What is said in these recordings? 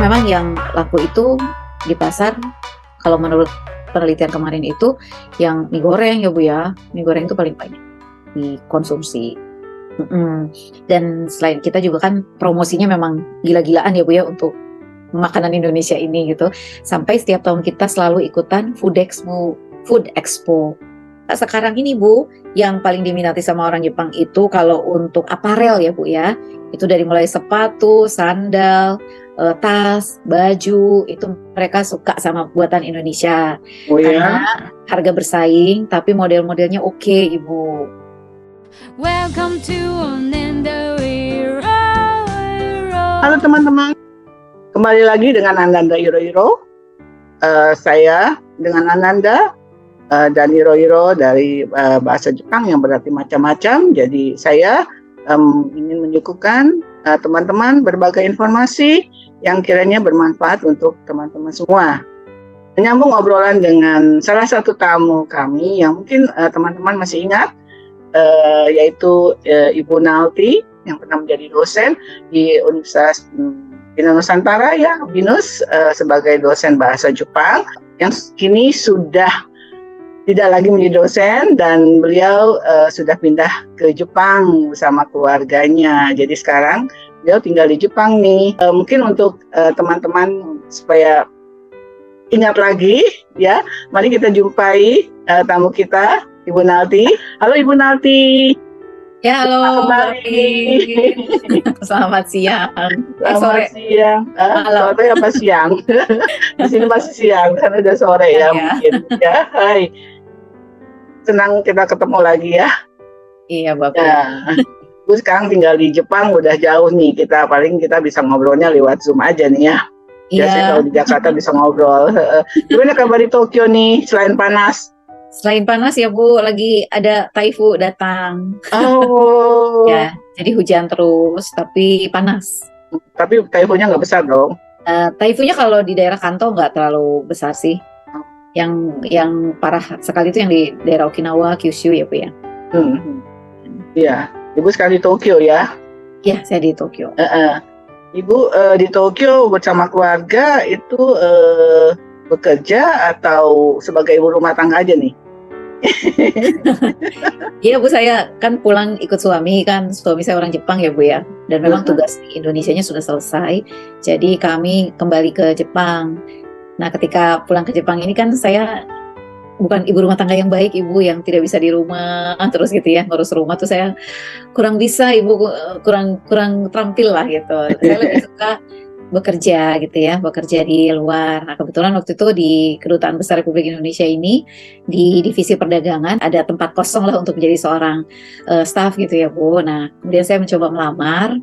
memang yang laku itu di pasar, kalau menurut penelitian kemarin itu yang mie goreng ya Bu ya. Mie goreng itu paling banyak dikonsumsi. Dan selain kita juga kan promosinya memang gila-gilaan ya Bu ya untuk makanan Indonesia ini gitu. Sampai setiap tahun kita selalu ikutan Food Expo. Nah, sekarang ini Bu, yang paling diminati sama orang Jepang itu kalau untuk aparel ya Bu ya, itu dari mulai sepatu, sandal, tas, baju, itu mereka suka sama buatan Indonesia. Oh Karena ya, harga bersaing, tapi model-modelnya oke Ibu. Welcome to Ananda Wiro. halo teman-teman, kembali lagi dengan Ananda Iro. Saya dengan Ananda dan Iro dari bahasa Jepang yang berarti macam-macam. Jadi saya ingin menyuguhkan teman-teman berbagai informasi yang kiranya bermanfaat untuk teman-teman semua. Menyambung obrolan dengan salah satu tamu kami yang mungkin teman-teman masih ingat, yaitu Ibu Nalti yang pernah menjadi dosen di Universitas Bina Nusantara ya, BINUS, sebagai dosen bahasa Jepang yang kini sudah tidak lagi menjadi dosen dan beliau sudah pindah ke Jepang bersama keluarganya. Jadi sekarang beliau tinggal di Jepang nih. Mungkin untuk teman-teman supaya ingat lagi ya, mari kita jumpai tamu kita, Ibu Nalti. Halo Ibu Nalti. Ya halo Kembali. Selamat siang. Selamat siang. Malam. Sore apa siang? Di sini masih siang karena udah sore ya, mungkin. Ya, hai. Senang kita ketemu lagi ya. Iya Bapak. Ya. Gue sekarang tinggal di Jepang, udah jauh nih. Paling kita bisa ngobrolnya lewat Zoom aja nih ya. Biasanya kalau di Jakarta bisa ngobrol. Gimana kabar di Tokyo nih selain panas? Selain panas ya Bu, lagi ada Taifu datang. Oh. Ya, jadi hujan terus, tapi panas. Tapi taifunnya nggak besar dong? Taifunya kalau di daerah Kanto nggak terlalu besar sih. Yang parah sekali itu yang di daerah Okinawa, Kyushu ya Bu ya. Iya, Ibu sekarang di Tokyo ya? Iya, saya di Tokyo. Ibu di Tokyo bersama keluarga itu bekerja atau sebagai ibu rumah tangga aja nih? Iya Bu, saya kan pulang ikut suami saya orang Jepang ya Bu ya, dan memang tugas di Indonesianya sudah selesai, jadi kami kembali ke Jepang. Nah ketika pulang ke Jepang ini kan saya bukan ibu rumah tangga yang baik Ibu, yang tidak bisa di rumah terus gitu ya, ngurus rumah tuh saya kurang bisa Ibu, kurang terampil lah gitu. Saya lebih suka bekerja gitu ya, bekerja di luar. Nah, kebetulan waktu itu di Kedutaan Besar Republik Indonesia ini di divisi perdagangan ada tempat kosong lah untuk menjadi seorang staff gitu ya Bu. Nah kemudian saya mencoba melamar,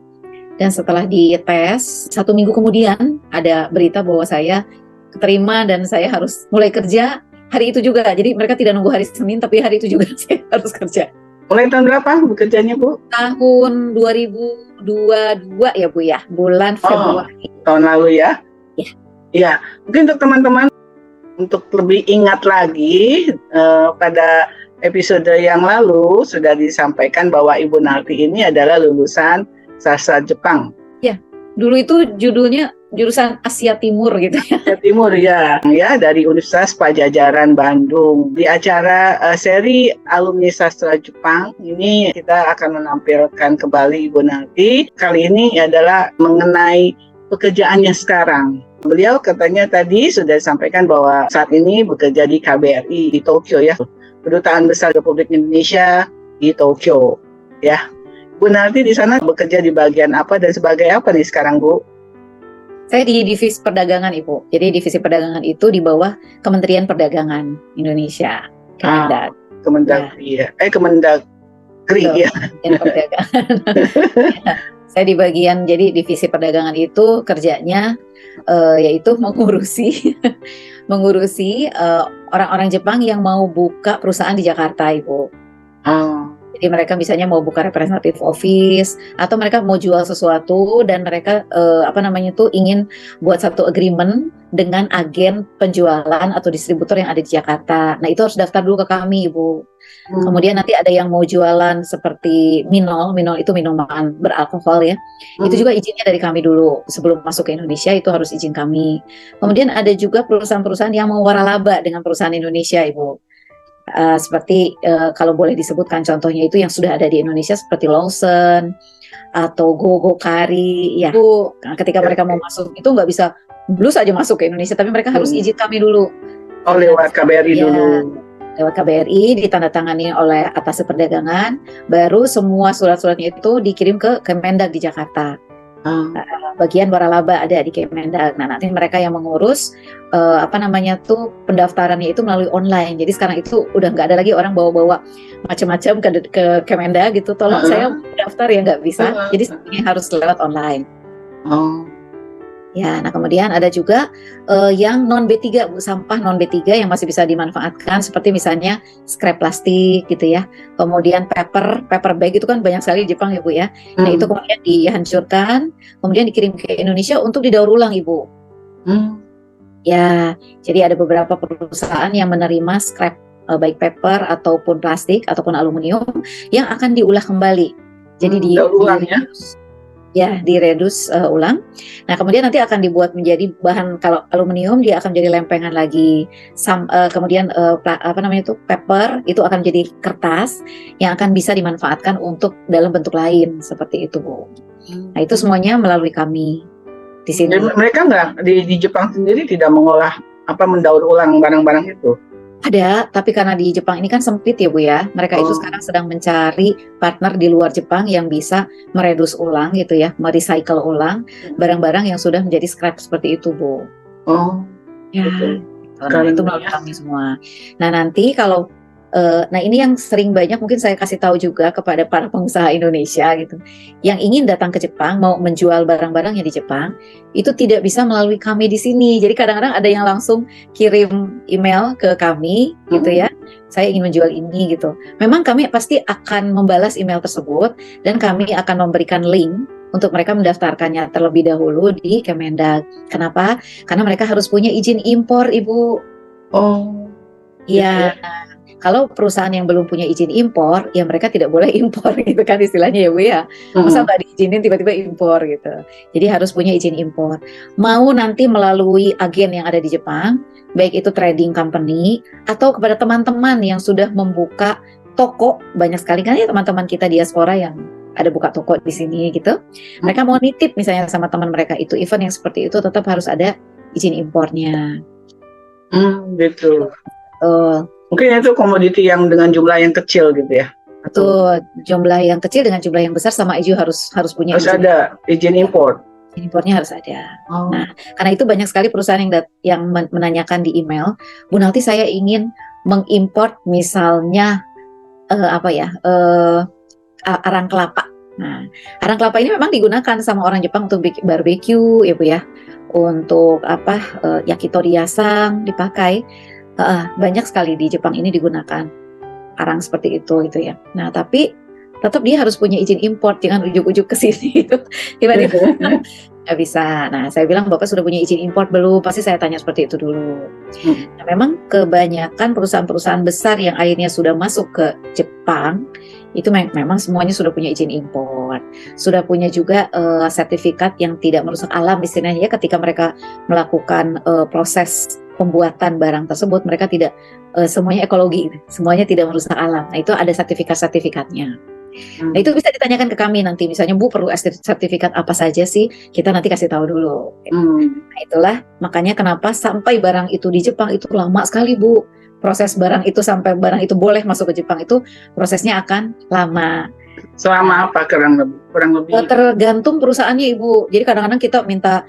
dan setelah dites 1 minggu kemudian ada berita bahwa saya keterima dan saya harus mulai kerja hari itu juga. Jadi mereka tidak nunggu hari Senin, tapi hari itu juga saya harus kerja. Mulai tahun berapa bekerjanya Bu? Tahun 2022 ya Bu ya, bulan Februari. Tahun lalu ya? Ya. Iya, mungkin untuk teman-teman untuk lebih ingat lagi, pada episode yang lalu sudah disampaikan bahwa Ibu Nalti ini adalah lulusan sastra Jepang. Ya, dulu itu judulnya jurusan Asia Timur gitu ya. Asia Timur ya, dari Universitas Pajajaran Bandung. Di acara seri alumni sastra Jepang ini kita akan menampilkan kembali Ibu Nalti. Kali ini adalah mengenai pekerjaannya sekarang. Beliau katanya tadi sudah disampaikan bahwa saat ini bekerja di KBRI di Tokyo ya, Kedutaan Besar Republik Indonesia di Tokyo ya. Bu Nalti di sana bekerja di bagian apa dan sebagai apa nih sekarang Bu? Saya di divisi perdagangan Ibu. Jadi divisi perdagangan itu di bawah Kementerian Perdagangan Indonesia. Kemendag. Kemendagri ya. Kemendagri ya. Perdagangan. Ya. Saya di bagian, jadi divisi perdagangan itu kerjanya yaitu mengurusi orang-orang Jepang yang mau buka perusahaan di Jakarta Ibu. Jadi mereka misalnya mau buka representative office atau mereka mau jual sesuatu dan mereka ingin buat satu agreement dengan agen penjualan atau distributor yang ada di Jakarta. Nah, itu harus daftar dulu ke kami, Ibu. Kemudian nanti ada yang mau jualan seperti minol itu minuman beralkohol ya. Itu juga izinnya dari kami dulu. Sebelum masuk ke Indonesia itu harus izin kami. Kemudian ada juga perusahaan-perusahaan yang mau waralaba dengan perusahaan Indonesia, Ibu. Seperti kalau boleh disebutkan contohnya itu yang sudah ada di Indonesia seperti Lawson atau Gogo Kari ya. Itu ketika mereka mau masuk itu nggak bisa blus aja masuk ke Indonesia, tapi mereka harus izin kami dulu. Oh, lewat KBRI Ya, dulu. lewat KBRI ditandatangani oleh atas perdagangan, baru semua surat-suratnya itu dikirim ke Kemendag di Jakarta. Bagian waralaba ada di Kemendag. Nah, nanti mereka yang mengurus pendaftarannya itu melalui online. Jadi sekarang itu udah nggak ada lagi orang bawa-bawa macam-macam ke Kemendag gitu. Tolong saya daftar ya nggak bisa. Jadi semuanya harus lewat online. Ya, nah kemudian ada juga yang non B3, Bu, sampah non B3 yang masih bisa dimanfaatkan seperti misalnya scrap plastik gitu ya. Kemudian paper bag itu kan banyak sekali di Jepang ya, Bu ya. Nah, itu kemudian dihancurkan, kemudian dikirim ke Indonesia untuk didaur ulang, Ibu. Ya, jadi ada beberapa perusahaan yang menerima scrap baik paper ataupun plastik ataupun aluminium yang akan diulah kembali. Jadi daur ulang ya. Diredus ulang. Nah, kemudian nanti akan dibuat menjadi bahan, kalau aluminium dia akan jadi lempengan lagi. Kemudian paper itu akan jadi kertas yang akan bisa dimanfaatkan untuk dalam bentuk lain seperti itu, Bu. Nah, itu semuanya melalui kami di sini. Jadi mereka nggak di Jepang sendiri tidak mendaur ulang barang-barang itu? Ada, tapi karena di Jepang ini kan sempit ya, Bu ya. Mereka itu sekarang sedang mencari partner di luar Jepang yang bisa meredus ulang gitu ya, merecycle ulang barang-barang yang sudah menjadi scrap seperti itu, Bu. Ya, nah, itu melalui kami semua. Nah, nanti kalau ini yang sering banyak mungkin saya kasih tahu juga kepada para pengusaha Indonesia gitu, yang ingin datang ke Jepang mau menjual barang-barangnya di Jepang itu tidak bisa melalui kami di sini. Jadi kadang-kadang ada yang langsung kirim email ke kami gitu ya, saya ingin menjual ini gitu. Memang kami pasti akan membalas email tersebut dan kami akan memberikan link untuk mereka mendaftarkannya terlebih dahulu di Kemendag. Kenapa? Karena mereka harus punya izin impor, Ibu. Iya. Kalau perusahaan yang belum punya izin impor, ya mereka tidak boleh impor gitu kan istilahnya ya, Bu ya. Masa nggak diizinin tiba-tiba impor gitu. Jadi harus punya izin impor. Mau nanti melalui agen yang ada di Jepang, baik itu trading company atau kepada teman-teman yang sudah membuka toko, banyak sekali kan ya teman-teman kita diaspora yang ada buka toko di sini gitu. Mereka mau nitip misalnya sama teman mereka itu, event yang seperti itu tetap harus ada izin impornya. Gitu. Mungkin itu komoditi yang dengan jumlah yang kecil gitu ya? Betul, jumlah yang kecil dengan jumlah yang besar sama aja harus punya harus izin. Ada izin impor. Impornya harus ada. Nah, karena itu banyak sekali perusahaan yang menanyakan di email, Bu Nalti saya ingin mengimport misalnya arang kelapa. Nah, arang kelapa ini memang digunakan sama orang Jepang untuk barbecue ya, Bu ya, untuk yakitori yasang dipakai. Banyak sekali di Jepang ini digunakan arang seperti itu gitu ya. Nah, tapi tetap dia harus punya izin impor, jangan ujuk-ujuk ke sini itu tiba-tiba nggak bisa. Nah, saya bilang Bapak sudah punya izin impor belum? Pasti saya tanya seperti itu dulu. Nah, memang kebanyakan perusahaan-perusahaan besar yang akhirnya sudah masuk ke Jepang itu memang semuanya sudah punya izin impor, sudah punya juga sertifikat yang tidak merusak alam istilahnya ya, ketika mereka melakukan proses pembuatan barang tersebut mereka tidak semuanya ekologi, semuanya tidak merusak alam. Nah, itu ada sertifikatnya. Nah, itu bisa ditanyakan ke kami nanti, misalnya Bu perlu sertifikat apa saja sih, kita nanti kasih tahu dulu. Nah, itulah makanya kenapa sampai barang itu di Jepang itu lama sekali, Bu. Proses barang itu sampai barang itu boleh masuk ke Jepang itu prosesnya akan lama. Selama apa kurang lebih? Tergantung perusahaannya, Ibu. Jadi kadang-kadang kita minta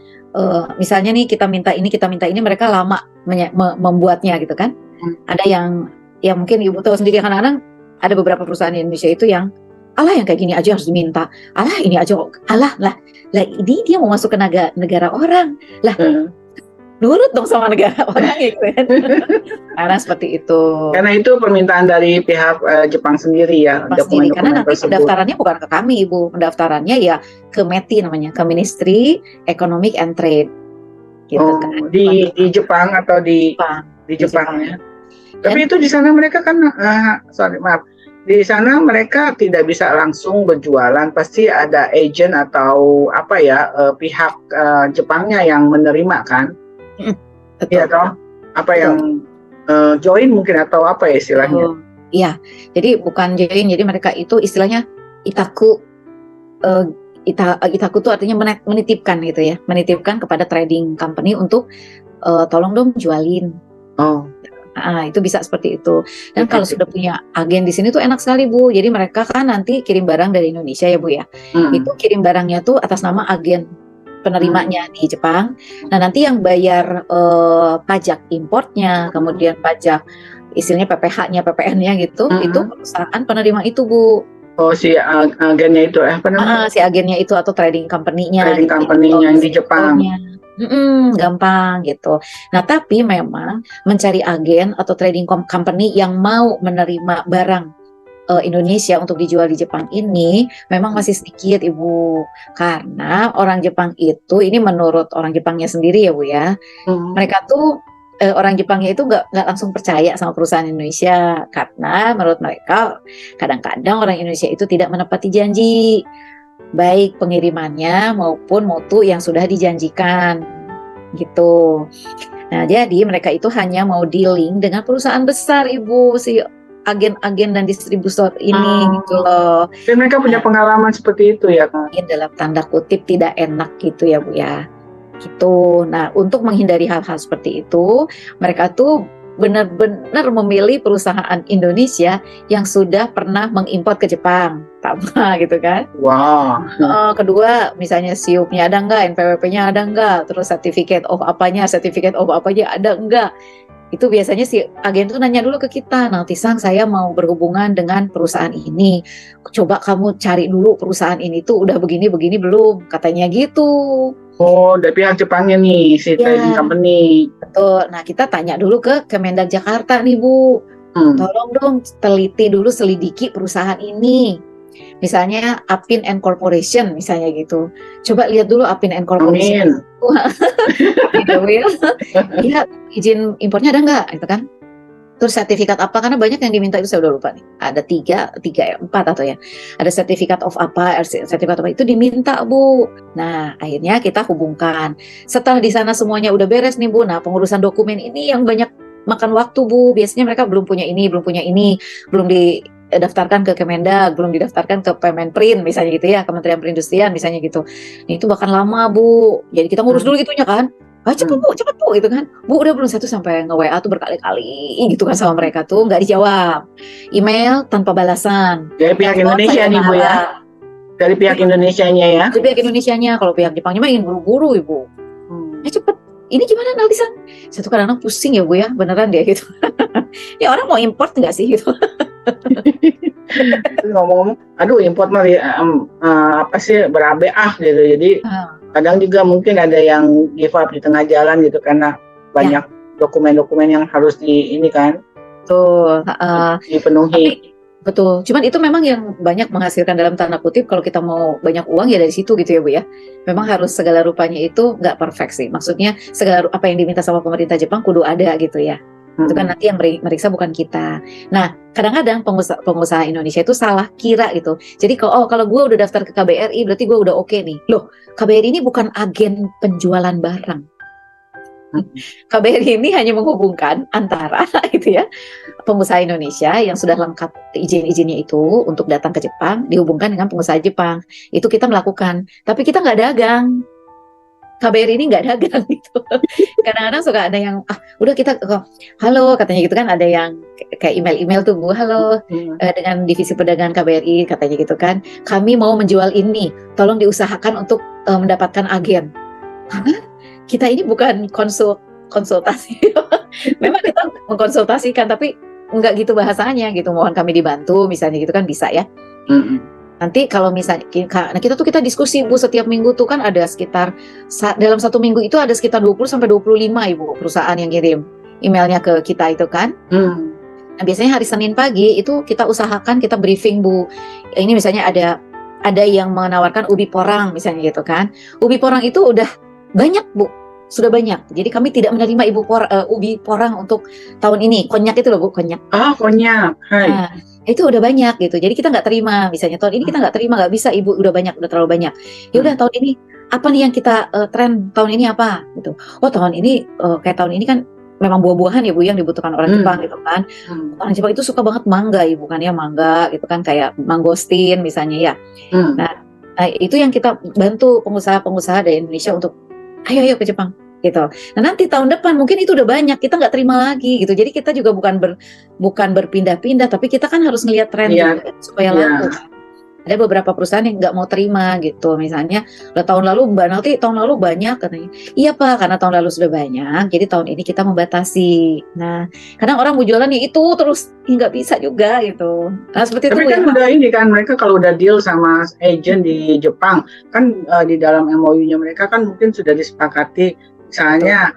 misalnya nih kita minta ini, mereka lama membuatnya gitu kan. Ada yang mungkin Ibu tahu sendiri, kadang-kadang ada beberapa perusahaan di Indonesia itu yang yang kayak gini aja harus diminta, ini aja, lah ini dia mau masuk ke negara orang lah. nurut dong sama negara orangnya gitu kan. Karena seperti itu. Karena itu permintaan dari pihak Jepang sendiri ya, Pas sendiri. Karena dokumen-dokumen nanti tersebut. pendaftarannya bukan ke kami, Ibu. Pendaftarannya ya ke METI namanya, ke Ministry Economic and Trade. Gitu Oh, kan. di Jepang atau di Jepang. Jepang Jepang. ya. Tapi itu di sana mereka kan, di sana mereka tidak bisa langsung berjualan, pasti ada agent atau apa ya, pihak Jepangnya yang menerima kan? Betul. Iya toh? Apa Betul. yang join mungkin atau apa ya istilahnya? Iya, jadi bukan join, jadi mereka itu istilahnya itaku. Itaku tuh artinya menitipkan gitu ya, menitipkan kepada trading company untuk tolong dong jualin. Oh, Itu bisa seperti itu. Dan kalau sudah punya agen di sini tuh enak sekali Bu. Jadi mereka kan nanti kirim barang dari Indonesia ya Bu ya. Itu kirim barangnya tuh atas nama agen penerimanya di Jepang. Nah nanti yang bayar pajak importnya, kemudian pajak istilahnya PPH-nya, PPN-nya gitu, itu perusahaan penerima itu Bu. Oh, si agennya itu apa namanya? Si agennya itu atau trading company-nya. Trading gitu, company-nya yang di Jepang. Gampang gitu. Nah tapi memang mencari agen atau trading company yang mau menerima barang Indonesia untuk dijual di Jepang ini memang masih sedikit Ibu, karena orang Jepang itu, ini menurut orang Jepangnya sendiri ya Bu ya, mereka tuh orang Jepangnya itu nggak langsung percaya sama perusahaan Indonesia, karena menurut mereka kadang-kadang orang Indonesia itu tidak menepati janji, baik pengirimannya maupun mutu yang sudah dijanjikan gitu. Nah jadi mereka itu hanya mau dealing dengan perusahaan besar Ibu, si agen-agen dan distributor ini gitu loh. Dan mereka punya pengalaman seperti itu ya Kak? Ini dalam tanda kutip tidak enak gitu ya Bu ya. Gitu. Nah untuk menghindari hal-hal seperti itu, mereka tuh benar-benar memilih perusahaan Indonesia yang sudah pernah mengimpor ke Jepang, pertama gitu kan. Wow. Kedua, misalnya SIUP-nya ada enggak, NPWP-nya ada enggak, terus certificate of apanya ada enggak. Itu biasanya si agen tuh nanya dulu ke kita, nanti Sang saya mau berhubungan dengan perusahaan ini, coba kamu cari dulu perusahaan ini tuh udah begini-begini belum, katanya gitu. Oh, dari pihak Jepangnya nih, si trading company. Betul. Nah, kita tanya dulu ke Kemendag Jakarta nih, Bu. Tolong dong teliti dulu, selidiki perusahaan ini. Misalnya Apin and Corporation, misalnya gitu. Coba lihat dulu Apin and Corporation. Iya, izin impornya ada nggak? Gitu kan? Terus sertifikat apa? Karena banyak yang diminta itu saya udah lupa nih. Ada 4 atau ya. Ada sertifikat of apa, sertifikat apa itu diminta Bu. Nah akhirnya kita hubungkan. Setelah di sana semuanya udah beres nih Bu. Nah pengurusan dokumen ini yang banyak makan waktu Bu. Biasanya mereka belum punya ini, belum didaftarkan ke Kemendag, belum didaftarkan ke Kemenprint misalnya gitu ya, Kementerian Perindustrian misalnya gitu. Nah, itu bahkan lama Bu. Jadi kita ngurus dulu gitunya kan. Cepet Bu gitu kan. Bu udah belum, satu sampai nge-WA tuh berkali-kali gitu kan sama mereka tuh nggak dijawab. Email tanpa balasan. Dari pihak Indonesia nih Bu ya. Dari pihak Indonesianya ya. Dari pihak Indonesianya, kalau pihak Jepangnya mah ingin buru-buru Ibu. Cepet. Ini gimana Naldisan? Saya tuh kadang-kadang pusing ya Bu ya, beneran deh gitu. Ya orang mau import nggak sih gitu. Ngomong-ngomong, aduh import mah apa sih berabe gitu. Jadi kadang juga mungkin ada yang give up di tengah jalan gitu karena banyak dokumen-dokumen yang harus ini kan. Betul. Dipenuhi. Betul. Cuman itu memang yang banyak menghasilkan dalam tanda kutip, kalau kita mau banyak uang ya dari situ gitu ya Bu ya. Memang harus segala rupanya itu nggak perfect sih. Maksudnya segala apa yang diminta sama pemerintah Jepang kudu ada gitu ya. Itu kan nanti yang meriksa bukan kita. Nah, kadang-kadang pengusaha Indonesia itu salah kira gitu. Jadi kalau gue udah daftar ke KBRI berarti gue udah oke nih. Loh, KBRI ini bukan agen penjualan barang. KBRI ini hanya menghubungkan antara gitu ya, pengusaha Indonesia yang sudah lengkap izin-izinnya itu untuk datang ke Jepang, dihubungkan dengan pengusaha Jepang. Itu kita melakukan, tapi kita nggak dagang. KBRI ini nggak dagang gitu. Kadang-kadang suka ada yang udah kita halo katanya gitu kan, ada yang kayak email tuh Bu, halo dengan divisi perdagangan KBRI katanya gitu kan, kami mau menjual ini, tolong diusahakan untuk mendapatkan agen. Karena kita ini bukan konsultasi. Memang kita mengkonsultasikan tapi nggak gitu bahasanya gitu, mohon kami dibantu misalnya gitu kan bisa ya. Nanti kalau misalnya nah kita tuh kita diskusi Bu setiap minggu tuh kan ada sekitar dalam satu minggu itu ada sekitar 20 sampai 25 Ibu perusahaan yang kirim emailnya ke kita itu kan. Nah, biasanya hari Senin pagi itu kita usahakan kita briefing Bu. Ini misalnya ada yang menawarkan ubi porang misalnya gitu kan. Ubi porang itu udah banyak Bu, sudah banyak. Jadi kami tidak menerima ubi porang untuk tahun ini. Konyak itu loh Bu, konyak. Konyak. Hai. Nah, itu udah banyak gitu. Jadi kita nggak terima. Misalnya tahun ini kita nggak terima, nggak bisa Ibu, udah banyak, udah terlalu banyak. Ya udah tahun ini apa nih yang kita tren tahun ini apa gitu. Oh tahun ini kayak tahun ini kan memang buah-buahan ya Bu yang dibutuhkan orang Jepang gitu kan. Orang Jepang itu suka banget mangga Ibu kan ya, mangga gitu kan kayak mangostin misalnya ya. Nah, itu yang kita bantu pengusaha-pengusaha dari Indonesia untuk ayo ke Jepang gitu. Nah nanti tahun depan mungkin itu udah banyak, kita nggak terima lagi gitu. Jadi kita juga bukan berpindah-pindah, tapi kita kan harus ngelihat tren juga, supaya laku. Ada beberapa perusahaan yang nggak mau terima gitu. Misalnya tahun lalu Mbak Nalti tahun lalu banyak katanya. Iya Pak, karena tahun lalu sudah banyak, jadi tahun ini kita membatasi. Nah, kadang orang mau jualan ya itu terus nggak bisa juga gitu. Nah seperti Tapi itu kan ya. udah ini kan mereka kalau udah deal sama agent di Jepang kan di dalam MOU-nya mereka kan mungkin sudah disepakati misalnya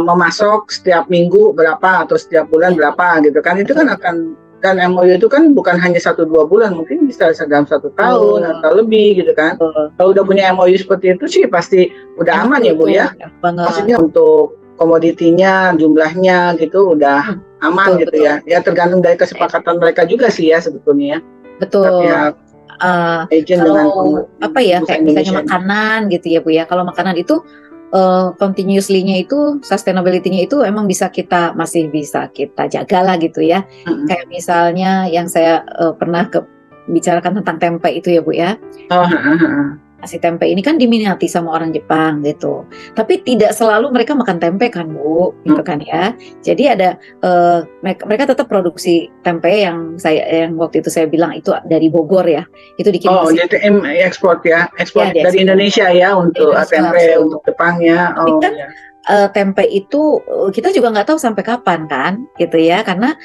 memasok setiap minggu berapa atau setiap bulan berapa gitu kan. Itu kan akan, dan MOU itu kan bukan hanya 1-2 bulan, mungkin bisa dalam 1 tahun atau lebih gitu kan. Kalau udah punya MOU seperti itu sih pasti udah aman ya Bu ya. Maksudnya untuk komoditinya, jumlahnya gitu udah aman gitu ya. Ya tergantung dari kesepakatan mereka juga sih ya sebetulnya. Betul. Agent Kalau apa ya kayak misalnya Indonesia. makanan gitu ya Bu ya. Kalau makanan itu continuously-nya itu, sustainability-nya itu emang masih bisa kita jaga lah gitu ya. Kayak misalnya yang saya pernah bicarakan tentang tempe itu ya Bu ya. Nasi tempe ini kan diminati sama orang Jepang gitu. Tapi tidak selalu mereka makan tempe kan Bu, gitu kan ya. Jadi ada mereka tetap produksi tempe yang waktu itu saya bilang itu dari Bogor ya. Itu dikirim ke sini. Jadi ekspor ya, ekspor Ya, dari Indonesia ya untuk tempe untuk Jepang ya. Tapi kan tempe itu kita juga nggak tahu sampai kapan kan, gitu ya. Karena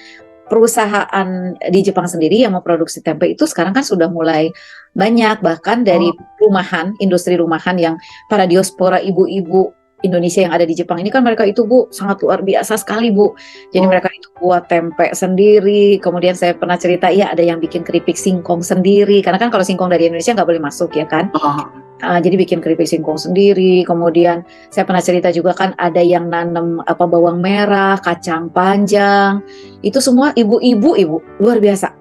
perusahaan di Jepang sendiri yang memproduksi tempe itu sekarang kan sudah mulai banyak, bahkan dari rumahan, industri rumahan yang para diaspora ibu-ibu Indonesia yang ada di Jepang ini kan mereka itu Bu sangat luar biasa sekali Bu. Jadi mereka itu buat tempe sendiri. Kemudian saya pernah cerita ya ada yang bikin keripik singkong sendiri, karena kan kalau singkong dari Indonesia nggak boleh masuk ya kan. Jadi bikin keripik singkong sendiri. Kemudian saya pernah cerita juga kan ada yang nanam bawang merah, kacang panjang. Itu semua ibu-ibu luar biasa.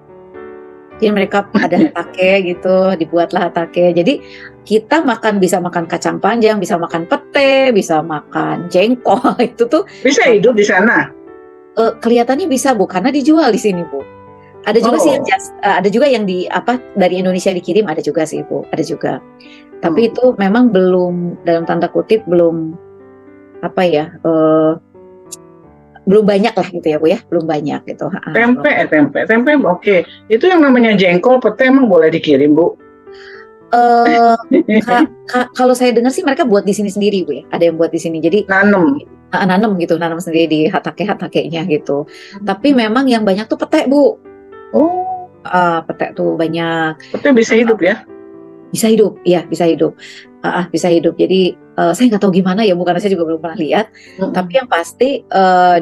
Jadi mereka ada hatake gitu, dibuatlah hatake. Jadi kita bisa makan kacang panjang, bisa makan pete, bisa makan jengkol. Itu tuh bisa hidup di sana. Kelihatannya bisa Bu, karena dijual di sini Bu. Ada juga sih ada juga yang dari Indonesia dikirim, ada juga sih Bu, ada juga. Tapi itu memang belum, dalam tanda kutip belum belum banyak lah gitu ya Bu ya, belum banyak gitu. Tempe oke. Itu yang namanya jengkol, pete emang boleh dikirim Bu? Kalau saya dengar sih mereka buat di sini sendiri Bu ya, ada yang buat di sini. Jadi nanam sendiri di hatake-hatakenya gitu. Tapi memang yang banyak tuh pete Bu. Pete tuh banyak. Pete bisa hidup ya? Bisa hidup, ya bisa hidup. Bisa hidup. Jadi saya nggak tahu gimana ya Bu, karena saya juga belum pernah lihat. Tapi yang pasti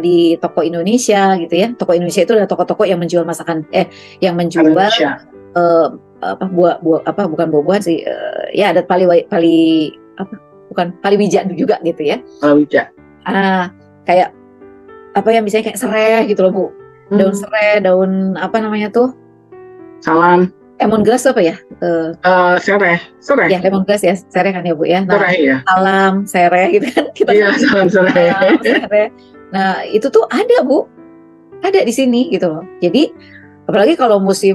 di toko Indonesia gitu ya. Toko Indonesia itu adalah toko-toko yang menjual yang menjual bukan buah-buahan sih. Ya ada bukan palawija juga gitu ya. Palawija. Kayak misalnya kayak serai gitu loh Bu. Daun serai, daun salam. Lemongrass apa ya? Serai. Ya, lemongrass ya, serai kan ya Bu ya. Nah, serai ya. Salam, serai gitu kan. Iya, salam serai. Nah, itu tuh ada Bu. Ada di sini gitu loh. Jadi, apalagi kalau musim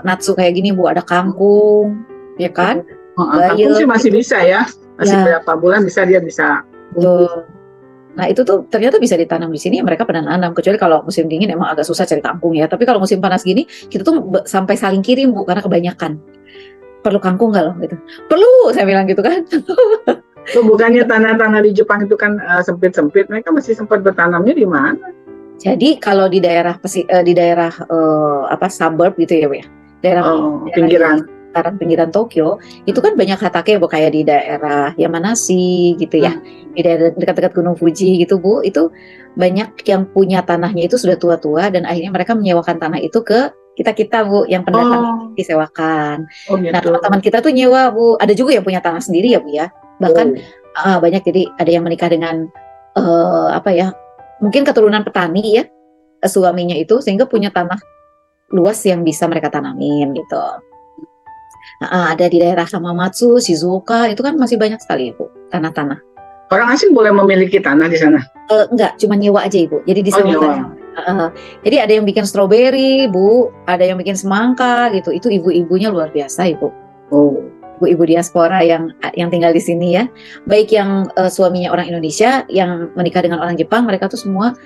natsu kayak gini Bu, ada kangkung, ya kan? Kangkung sih masih bisa ya. Masih berapa bulan dia bisa. Nah itu tuh ternyata bisa ditanam di sini, mereka pernah nanam. Kecuali kalau musim dingin emang agak susah cari kangkung ya. Tapi kalau musim panas gini, kita tuh sampai saling kirim Bu, karena kebanyakan. Perlu kangkung nggak loh gitu? Perlu, saya bilang gitu kan. Bukannya tanah-tanah di Jepang itu kan sempit-sempit, mereka masih sempat bertanamnya di mana? Jadi kalau di daerah suburb gitu ya Bu ya. daerah pinggiran. sekitaran pinggiran Tokyo itu kan banyak hatake Bu, kayak di daerah Yamanashi gitu ya, di daerah dekat-dekat Gunung Fuji gitu Bu, itu banyak yang punya tanahnya itu sudah tua-tua dan akhirnya mereka menyewakan tanah itu ke kita Bu yang pendatang, disewakan. Nah Gitu. teman-teman kita tuh nyewa Bu, ada juga yang punya tanah sendiri ya Bu ya, bahkan banyak, jadi ada yang menikah dengan apa ya, mungkin keturunan petani ya, suaminya itu sehingga punya tanah luas yang bisa mereka tanamin gitu. Ada di daerah Hamamatsu, Shizuoka itu kan masih banyak sekali Bu tanah-tanah. Orang asing boleh memiliki tanah di sana? Enggak, cuma nyewa aja Ibu. Jadi disewakan. Jadi ada yang bikin stroberi Bu, ada yang bikin semangka gitu. Itu ibu-ibunya luar biasa Ibu. Ibu-ibu diaspora yang tinggal di sini ya. Baik yang suaminya orang Indonesia, yang menikah dengan orang Jepang, mereka tuh semua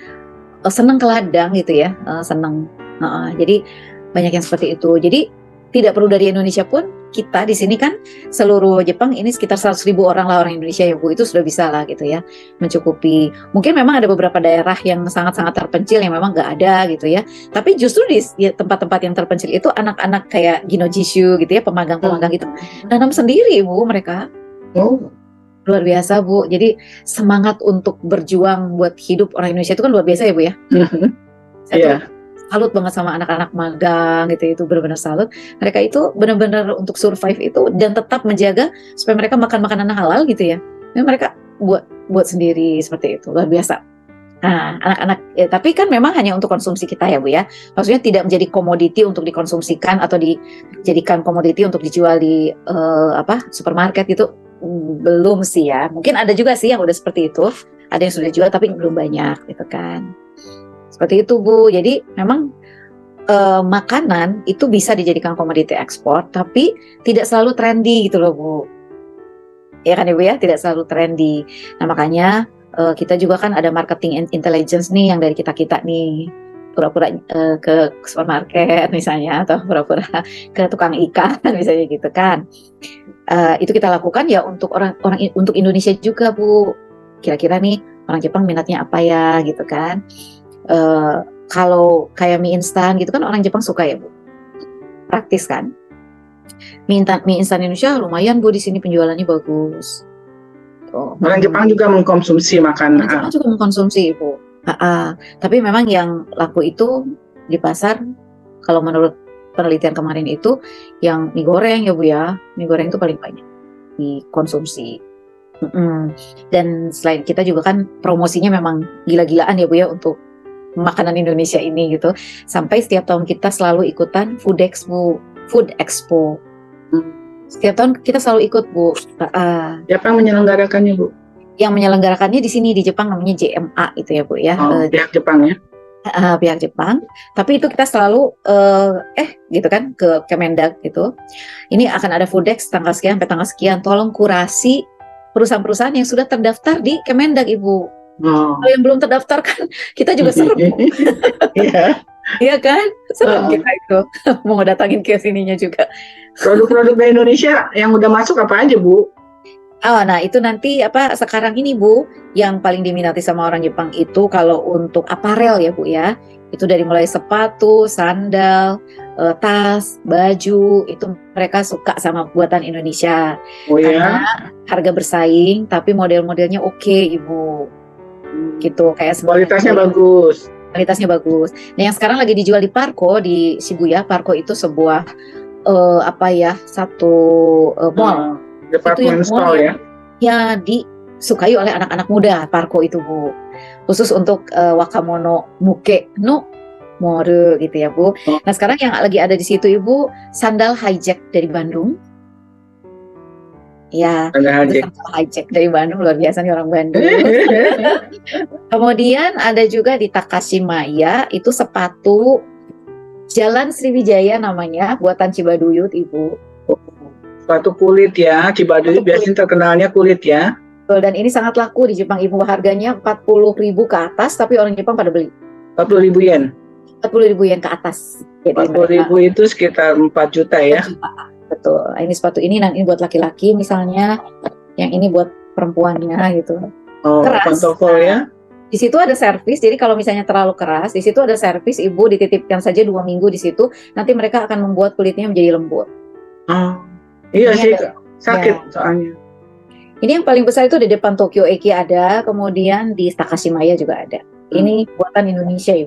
senang ke ladang gitu ya, senang. Jadi banyak yang seperti itu. Jadi tidak perlu dari Indonesia pun, kita di sini kan seluruh Jepang ini sekitar 100.000 orang lah orang Indonesia ya Bu, itu sudah bisa lah gitu ya, mencukupi. Mungkin memang ada beberapa daerah yang sangat-sangat terpencil yang memang nggak ada gitu ya, tapi justru di tempat-tempat yang terpencil itu anak-anak kayak Ginojishu gitu ya, pemagang-pemagang gitu, nanam sendiri Bu mereka. Luar biasa Bu, jadi semangat untuk berjuang buat hidup orang Indonesia itu kan luar biasa ya Bu ya. Saya tuh salut banget sama anak-anak magang gitu, itu benar-benar salut. Mereka itu benar-benar untuk survive itu dan tetap menjaga supaya mereka makan makanan halal gitu ya. Dan mereka buat sendiri seperti itu, luar biasa. Nah, anak-anak tapi kan memang hanya untuk konsumsi kita ya Bu ya. Maksudnya tidak menjadi komoditi untuk dikonsumsikan atau dijadikan komoditi untuk dijual di supermarket gitu. Belum sih ya. Mungkin ada juga sih yang udah seperti itu. Ada yang sudah jual tapi belum banyak gitu kan. Seperti itu Bu, jadi memang makanan itu bisa dijadikan komoditi ekspor, tapi tidak selalu trendy gitu loh Bu. Ya kan Ibu ya, tidak selalu trendy. Nah makanya kita juga kan ada marketing intelligence nih yang dari kita-kita nih. Pura-pura ke supermarket misalnya, atau pura-pura ke tukang ikan misalnya gitu kan. Itu kita lakukan ya untuk untuk Indonesia juga Bu. Kira-kira nih orang Jepang minatnya apa ya gitu kan. Kalau kayak mie instan gitu kan orang Jepang suka ya Bu, praktis kan. Mie instan Indonesia lumayan Bu, di sini penjualannya bagus. Orang Jepang juga mengkonsumsi makanan. Orang Jepang juga mengkonsumsi Bu. Tapi memang yang laku itu di pasar, kalau menurut penelitian kemarin itu yang mie goreng ya Bu ya, mie goreng itu paling banyak dikonsumsi. Dan selain kita juga kan promosinya memang gila-gilaan ya Bu ya untuk makanan Indonesia ini gitu. Sampai setiap tahun kita selalu ikutan Food Expo. Setiap tahun kita selalu ikut Bu. Siapa yang menyelenggarakannya Bu? Yang menyelenggarakannya di sini di Jepang namanya JMA itu ya Bu ya. Pihak Jepang ya? Pihak Jepang. Tapi itu kita selalu gitu kan ke Kemendag gitu. Ini akan ada Foodex tanggal sekian sampai tanggal sekian. Tolong kurasi perusahaan-perusahaan yang sudah terdaftar di Kemendag Ibu. Kalau yang belum terdaftar kan kita juga serem. Iya kan? Serem kita itu mau datangin ke sininya juga. Produk-produk dari Indonesia yang udah masuk apa aja Bu? Nah itu nanti sekarang ini Bu, yang paling diminati sama orang Jepang itu kalau untuk aparel ya Bu ya, itu dari mulai sepatu, sandal, tas, baju, itu mereka suka sama buatan Indonesia. Karena harga bersaing tapi model-modelnya oke Ibu. Gitu kayak kualitasnya bagus. Nah yang sekarang lagi dijual di Parco di Shibuya. Parco itu sebuah satu mall. Department store ya disukai oleh anak-anak muda. Parco itu Bu, khusus untuk wakamono muke no mode gitu ya Bu. Nah sekarang yang lagi ada di situ Ibu, sandal hijack dari Bandung. Ya, hijack dari Bandung, luar biasa nih orang Bandung. Kemudian ada juga di Takashimaya, itu sepatu Jalan Sriwijaya namanya, buatan Cibaduyut Ibu. Sepatu kulit ya, Cibaduyut biasanya terkenalnya kulit ya. Dan ini sangat laku di Jepang Ibu, harganya 40.000 ke atas, tapi orang Jepang pada beli. 40.000 yen? 40.000 yen ke atas. 40.000 itu sekitar 4 juta ya? 4 juta. Betul, ini sepatu ini nanti buat laki-laki misalnya, yang ini buat perempuannya gitu. Pantofel ya? Di situ ada servis, jadi kalau misalnya terlalu keras, di situ ada servis, ibu dititipkan saja 2 minggu di situ, nanti mereka akan membuat kulitnya menjadi lembut. Oh, iya Ini sih, ada, sakit ya. soalnya. Ini yang paling besar itu di depan Tokyo Eki ada, kemudian di Takashimaya juga ada. Ini buatan Indonesia ya.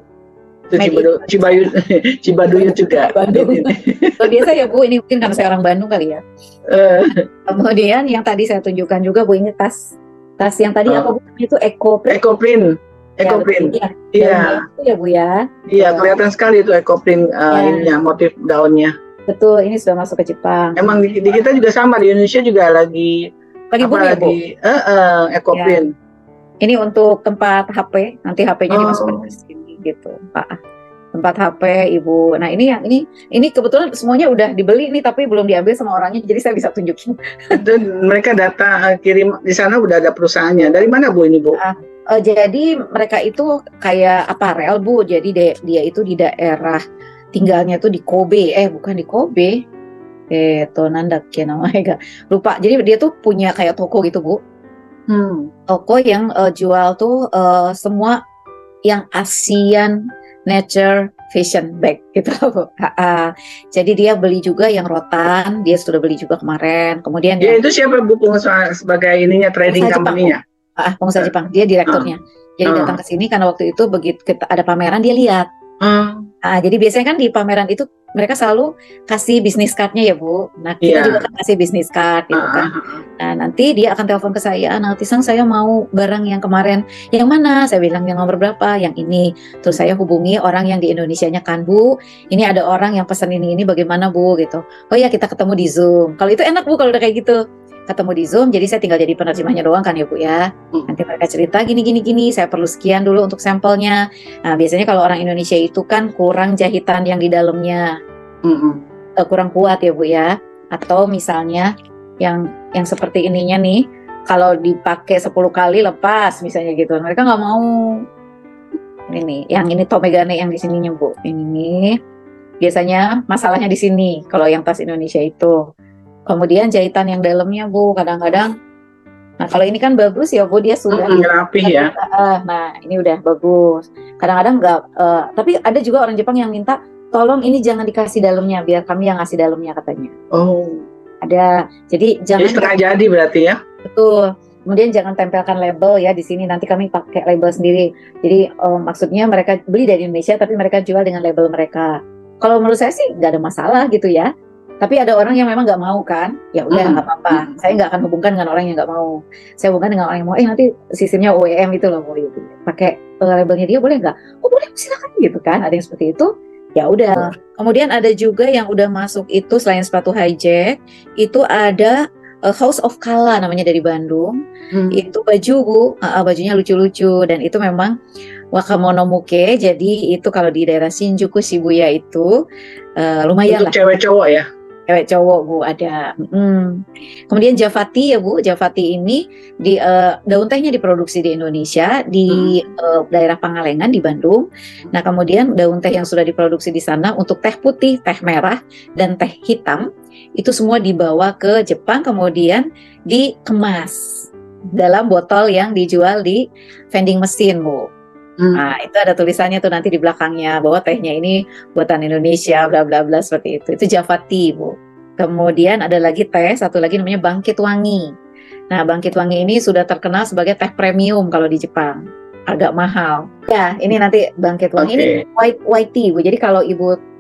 Itu Made in Cibayut, Cibaduyut juga. Bandung. Kalau biasa ya Bu, ini mungkin karena saya orang Bandung kali ya. Eh, Kemudian yang tadi saya tunjukkan juga Bu, ini tas yang tadi Oh. apa Bu? Itu Ecoprint. Ecoprint, Ya, Ecoprint. betul. Iya, Daunnya itu ya Bu ya. iya kelihatan sekali itu Ecoprint Ya. ininya, motif daunnya. Betul, ini sudah masuk ke Jepang. Emang di kita juga sama, di Indonesia juga lagi Lagi boom ya Bu? Ecoprint. Ini untuk tempat HP, nanti HP-nya Oh. dimasukkan ke sini gitu, Pak. Tempat HP Ibu. Nah, ini yang ini kebetulan semuanya udah dibeli nih tapi belum diambil sama orangnya, jadi saya bisa tunjukin. Itu mereka data kirim di sana udah ada perusahaannya. Dari mana Bu ini Bu? Jadi mereka itu kayak aparel Bu. Jadi dia itu di daerah tinggalnya tuh di Kobe. Bukan di Kobe. Nandakke namanya lupa. Jadi dia tuh punya kayak toko gitu Bu. Toko yang jual tuh semua yang Asian nature fashion bag gitu Bu. Jadi dia beli juga yang rotan, dia sudah beli juga kemarin. Kemudian Ya itu siapa Bu pengusaha sebagai ininya trading Pengusaha company-nya? pengusaha Jepang, dia direkturnya. Jadi datang ke sini karena waktu itu begitu ada pameran dia lihat. Jadi biasanya kan di pameran itu mereka selalu kasih bisnis card-nya ya Bu. Nah kita juga kan kasih bisnis card gitu kan. Nah nanti dia akan telepon ke saya, nah Tisang saya mau barang yang kemarin, yang mana? Saya bilang yang nomor berapa? Yang ini. Terus saya hubungi orang yang di Indonesianya kan Bu, ini ada orang yang pesan ini bagaimana Bu gitu. Oh ya kita ketemu di Zoom. Kalau itu enak Bu kalau udah kayak gitu. Ketemu di Zoom, jadi saya tinggal jadi penerjemahnya doang kan ya Bu ya. Nanti mereka cerita gini, saya perlu sekian dulu untuk sampelnya. Nah biasanya kalau orang Indonesia itu kan kurang jahitan yang di dalamnya, kurang kuat ya Bu ya. Atau misalnya yang seperti ininya nih, kalau dipakai 10 kali lepas misalnya gitu, mereka nggak mau. Ini nih, yang ini Tomegane yang di sininya Bu. Ini biasanya masalahnya di sini kalau yang tas Indonesia itu. Kemudian jahitan yang dalamnya Bu, kadang-kadang. Nah kalau ini kan bagus ya Bu, dia sudah rapih ya. Nah ini udah bagus. Kadang-kadang nggak, tapi ada juga orang Jepang yang minta, tolong ini jangan dikasih dalamnya, biar kami yang ngasih dalamnya katanya. Oh. Ada. Jadi jangan. Setengah jadi berarti ya? Betul. Kemudian jangan tempelkan label ya di sini, nanti kami pakai label sendiri. Jadi maksudnya mereka beli dari Indonesia tapi mereka jual dengan label mereka. Kalau menurut saya sih nggak ada masalah gitu ya. Tapi ada orang yang memang nggak mau kan, ya udah nggak apa-apa. Saya nggak akan hubungkan dengan orang yang nggak mau. Saya hubungkan dengan orang yang mau. Nanti sistemnya OEM itu loh, gitu. Pakai labelnya dia boleh nggak? Oh boleh, silakan gitu kan. Ada yang seperti itu. Ya udah. Kemudian ada juga yang udah masuk itu selain sepatu hijack, itu ada House of Kala namanya dari Bandung. Itu baju Bu, bajunya lucu-lucu dan itu memang wakamonomuke. Jadi itu kalau di daerah Shinjuku, Shibuya itu lumayan untuk lah. Cewek cowok ya? Cewek cowok Bu ada. Kemudian Javati ya Bu, Javati ini di daun tehnya diproduksi di Indonesia di daerah Pangalengan di Bandung. Nah kemudian daun teh yang sudah diproduksi di sana untuk teh putih, teh merah, dan teh hitam itu semua dibawa ke Jepang kemudian dikemas dalam botol yang dijual di vending mesin Bu. Nah itu ada tulisannya tuh nanti di belakangnya bahwa tehnya ini buatan Indonesia bla bla bla seperti itu. Itu Javati Bu. Kemudian ada lagi teh satu lagi namanya Bangkit Wangi. Nah Bangkit Wangi ini sudah terkenal sebagai teh premium kalau di Jepang, agak mahal. Ya ini nanti Bangkit Wangi ini white tea Bu. Jadi kalau Ibu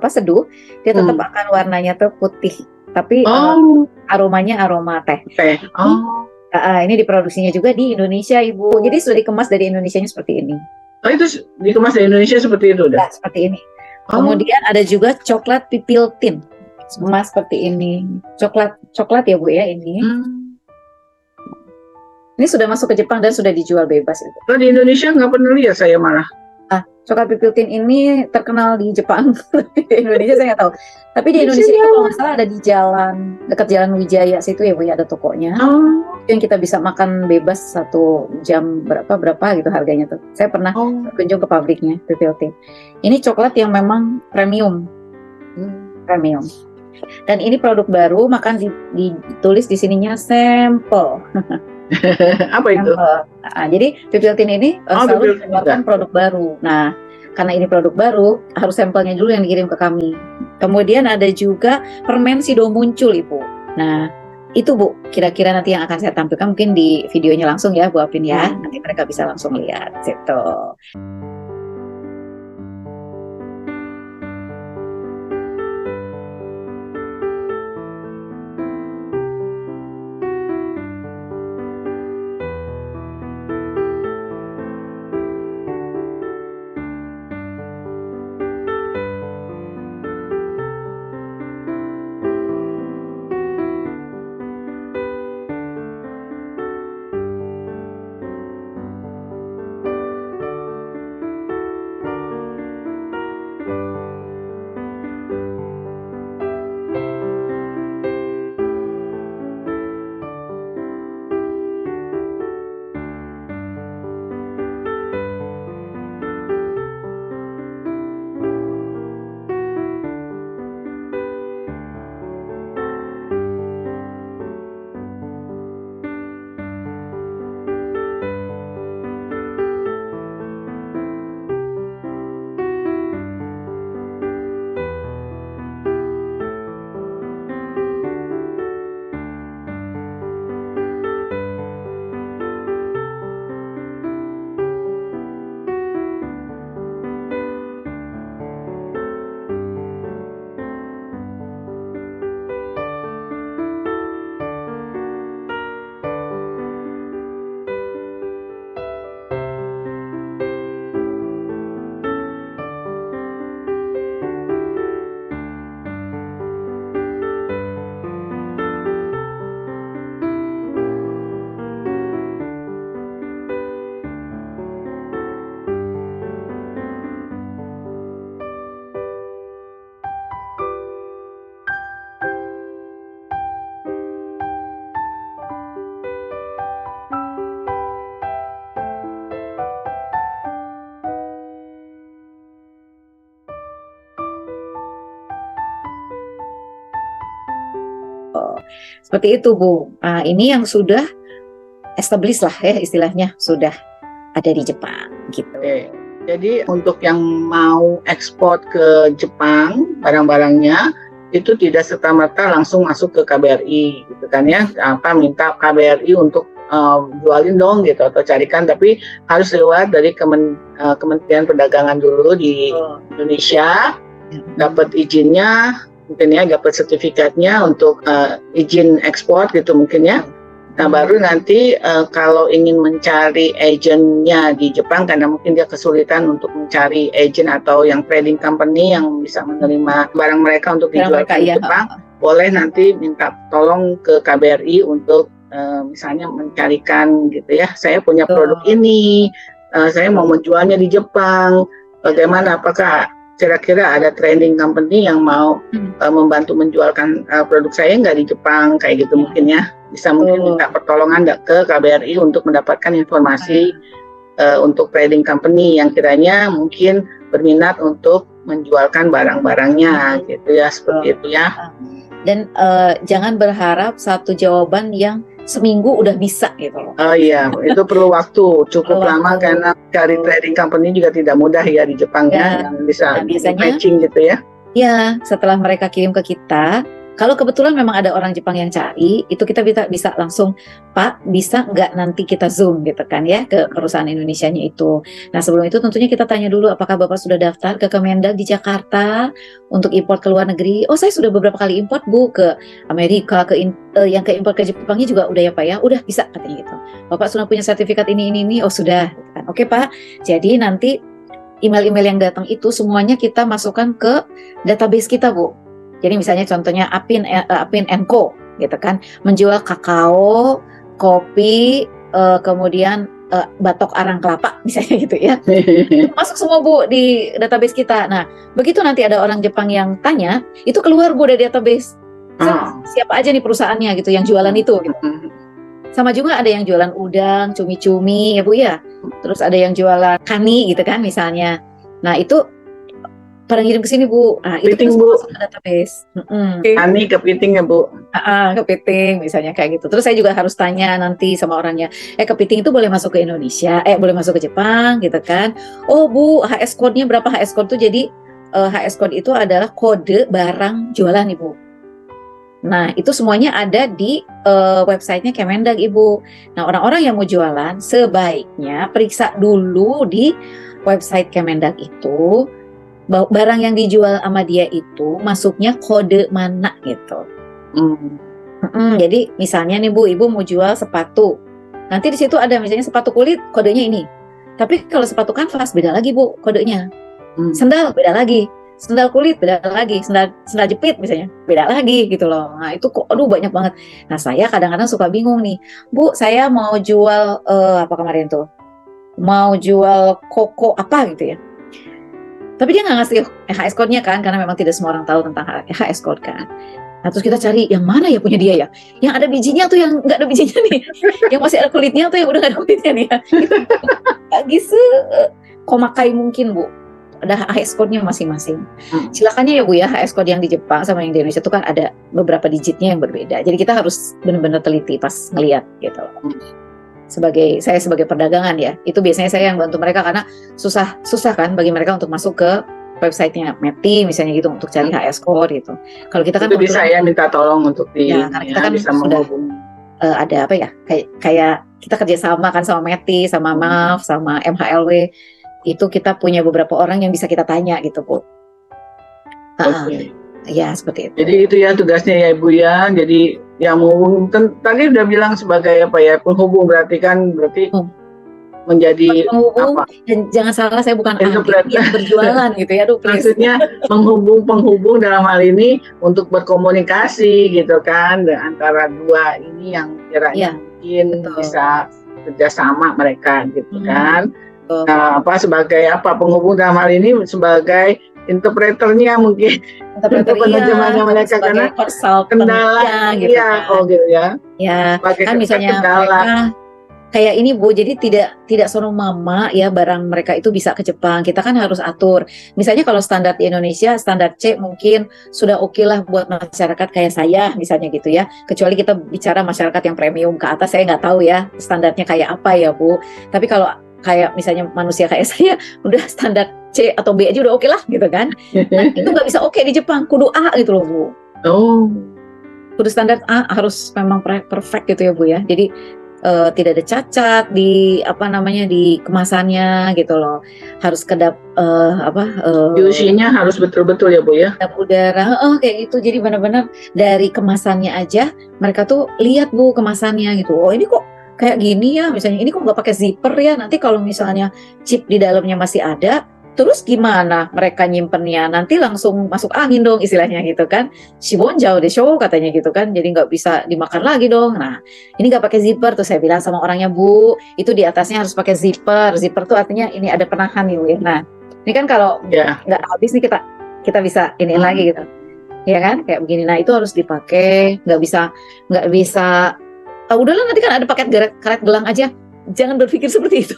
seduh dia tetap akan warnanya tuh putih, tapi aromanya aroma teh. Ini diproduksinya juga di Indonesia Ibu. Jadi sudah dikemas dari Indonesianya seperti ini. Oh itu dikemas dari Indonesia seperti itu udah? Ya, seperti ini. Kemudian ada juga coklat pipil tin. Semua seperti ini. Coklat ya Bu ya ini. Ini sudah masuk ke Jepang dan sudah dijual bebas itu. Kalau di Indonesia nggak pernah lihat saya malah. Coklat pipil tin ini terkenal di Jepang. Di Indonesia saya nggak tahu. Tapi di Indonesia itu kalau nggak salah ada di dekat Jalan Wijaya situ ya Bu ya, ada tokonya. Yang kita bisa makan bebas 1 jam berapa gitu harganya tuh. Saya pernah berkunjung ke pabriknya pipil tin. Ini coklat yang memang premium. Premium. Dan ini produk baru, maka ditulis di sininya sampel. Apa itu? sampel. Nah, jadi pipiltin ini Oh, selalu pipiltin mengeluarkan produk baru. Nah, karena ini produk baru, harus sampelnya dulu yang dikirim ke kami. Kemudian ada juga permen sido muncul, Ibu. Nah, itu Bu, kira-kira nanti yang akan saya tampilkan mungkin di videonya langsung ya, Bu Apin ya. Nanti mereka bisa langsung lihat gitu. Seperti itu Bu. Nah, ini yang sudah established lah ya istilahnya, sudah ada di Jepang gitu. Oke. Jadi untuk yang mau ekspor ke Jepang barang-barangnya itu tidak serta-merta langsung masuk ke KBRI gitu kan ya, minta KBRI untuk jualin dong gitu atau carikan, tapi harus lewat dari Kementerian Perdagangan dulu di Indonesia, dapat izinnya mungkin ya, dapat sertifikatnya untuk izin ekspor gitu mungkin ya. Nah baru nanti kalau ingin mencari agennya di Jepang, karena mungkin dia kesulitan untuk mencari agent atau yang trading company yang bisa menerima barang mereka untuk dijual ke Jepang, boleh nanti minta tolong ke KBRI untuk misalnya mencarikan gitu ya, saya punya produk ini, saya mau menjualnya di Jepang, bagaimana, apakah kira-kira ada trading company yang mau membantu menjualkan produk saya nggak di Jepang, kayak gitu mungkin ya. Bisa mungkin minta pertolongan ke KBRI untuk mendapatkan informasi untuk trading company yang kiranya mungkin berminat untuk menjualkan barang-barangnya gitu ya, seperti itu ya. Dan jangan berharap satu jawaban yang seminggu udah bisa gitu loh. Oh iya, itu perlu waktu cukup lama karena cari trading company juga tidak mudah ya di Jepang ya, yang bisa matching gitu ya. Ya, setelah mereka kirim ke kita, kalau kebetulan memang ada orang Jepang yang cari, itu kita bisa langsung, Pak, bisa nggak nanti kita zoom gitu kan ya ke perusahaan Indonesianya itu. Nah sebelum itu tentunya kita tanya dulu apakah Bapak sudah daftar ke Kemendag di Jakarta untuk import ke luar negeri. Oh saya sudah beberapa kali import Bu ke Amerika, yang ke import ke Jepangnya juga udah ya Pak ya, udah bisa katanya gitu. Bapak sudah punya sertifikat ini, oh sudah. Oke Pak, jadi nanti email-email yang datang itu semuanya kita masukkan ke database kita Bu. Jadi misalnya contohnya Apin & Co gitu kan, menjual kakao, kopi, kemudian batok arang kelapa misalnya gitu ya. Masuk semua Bu di database kita. Nah, begitu nanti ada orang Jepang yang tanya, itu keluar Bu dari database. Siapa aja nih perusahaannya gitu yang jualan itu gitu. Sama juga ada yang jualan udang, cumi-cumi ya Bu ya. Terus ada yang jualan kani gitu kan misalnya. Nah, itu pada ngirim ke sini Bu. Nah, itu Kepiting, kita Bu. semua masuk ke database. Ani kepiting ya Bu. Kepiting misalnya kayak gitu. Terus saya juga harus tanya nanti sama orangnya, kepiting itu boleh masuk ke Indonesia, boleh masuk ke Jepang gitu kan. Oh Bu, HS code-nya berapa? HS code itu jadi HS code itu adalah kode barang jualan Ibu. Nah, itu semuanya ada di websitenya Kemendag Ibu. Nah, orang-orang yang mau jualan sebaiknya periksa dulu di website Kemendag itu barang yang dijual sama dia itu masuknya kode mana gitu. Jadi misalnya nih Bu, Ibu mau jual sepatu. Nanti di situ ada misalnya sepatu kulit kodenya ini. Tapi kalau sepatu kanvas beda lagi Bu kodenya. Sendal beda lagi. Sendal kulit beda lagi. Sendal jepit misalnya beda lagi gitu loh. Nah, itu kok aduh banyak banget. Nah, saya kadang-kadang suka bingung nih. Bu, saya mau jual apa kemarin tuh? Mau jual koko apa gitu ya. Tapi dia nggak ngasih HS code-nya kan, karena memang tidak semua orang tahu tentang HS code kan. Nah, terus kita cari yang mana ya punya dia ya, yang ada bijinya tuh yang nggak ada bijinya nih, yang masih ada kulitnya tuh yang udah nggak ada kulitnya nih ya. Gitu, komakai mungkin Bu, ada HS code-nya masing-masing. Silakannya ya Bu ya, HS code yang di Jepang sama yang di Indonesia itu kan ada beberapa digitnya yang berbeda. Jadi kita harus benar-benar teliti pas ngelihat gitu loh. Saya sebagai perdagangan ya, itu biasanya saya yang bantu mereka karena susah kan bagi mereka untuk masuk ke websitenya METI misalnya gitu untuk cari HS code gitu. Kalau kita kan itu bisa ya minta tolong untuk karena kita kan bisa menghubungi. Ada apa ya, kayak kita kerjasama kan sama METI, sama MAF, sama MHLW, itu kita punya beberapa orang yang bisa kita tanya gitu Bu. Ya seperti itu. Jadi itu ya tugasnya ya Ibu ya. Jadi yang menghubung tadi udah bilang sebagai apa ya, penghubung berarti menjadi penghubung, apa? Dan jangan salah, saya bukan ahli yang berjualan gitu ya. Maksudnya penghubung dalam hal ini untuk berkomunikasi gitu kan antara dua ini yang kira-kira mungkin bisa kerjasama mereka gitu kan. Nah, sebagai penghubung dalam hal ini sebagai interpreternya mungkin untuk penerjemahnya mereka karena kendala gitu kan. gitu ya. Ya, kan misalnya mereka kayak ini Bu, jadi tidak sono mama ya barang mereka itu bisa ke Jepang. Kita kan harus atur. Misalnya kalau standar di Indonesia, standar C mungkin sudah oke lah buat masyarakat kayak saya misalnya gitu ya. Kecuali kita bicara masyarakat yang premium ke atas, saya nggak tahu ya standarnya kayak apa ya Bu. Tapi kalau kayak misalnya manusia kayak saya udah standar C atau B aja udah oke lah gitu kan. Nah, itu nggak bisa oke di Jepang, kudu A gitu loh Bu. Kudu standar A, harus memang perfect gitu ya Bu ya. Jadi tidak ada cacat di di kemasannya gitu loh. Harus kedap UC-nya harus betul-betul ya Bu ya. Kedap udara, kayak gitu. Jadi benar-benar dari kemasannya aja mereka tuh lihat Bu kemasannya gitu. Oh ini kok kayak gini ya, misalnya ini kok nggak pakai zipper ya, nanti kalau misalnya chip di dalamnya masih ada, terus gimana mereka nyimpennya, nanti langsung masuk angin dong istilahnya gitu kan, shibonjau desho katanya gitu kan, jadi nggak bisa dimakan lagi dong. Nah ini nggak pakai zipper, tuh saya bilang sama orangnya Bu, itu di atasnya harus pakai zipper tuh artinya ini ada penahan nih Bu. Nah ini kan kalau nggak habis nih kita bisa ini lagi gitu, ya kan kayak begini. Nah itu harus dipakai, nggak bisa udahlah nanti kan ada paket karet gelang aja, jangan berpikir seperti itu.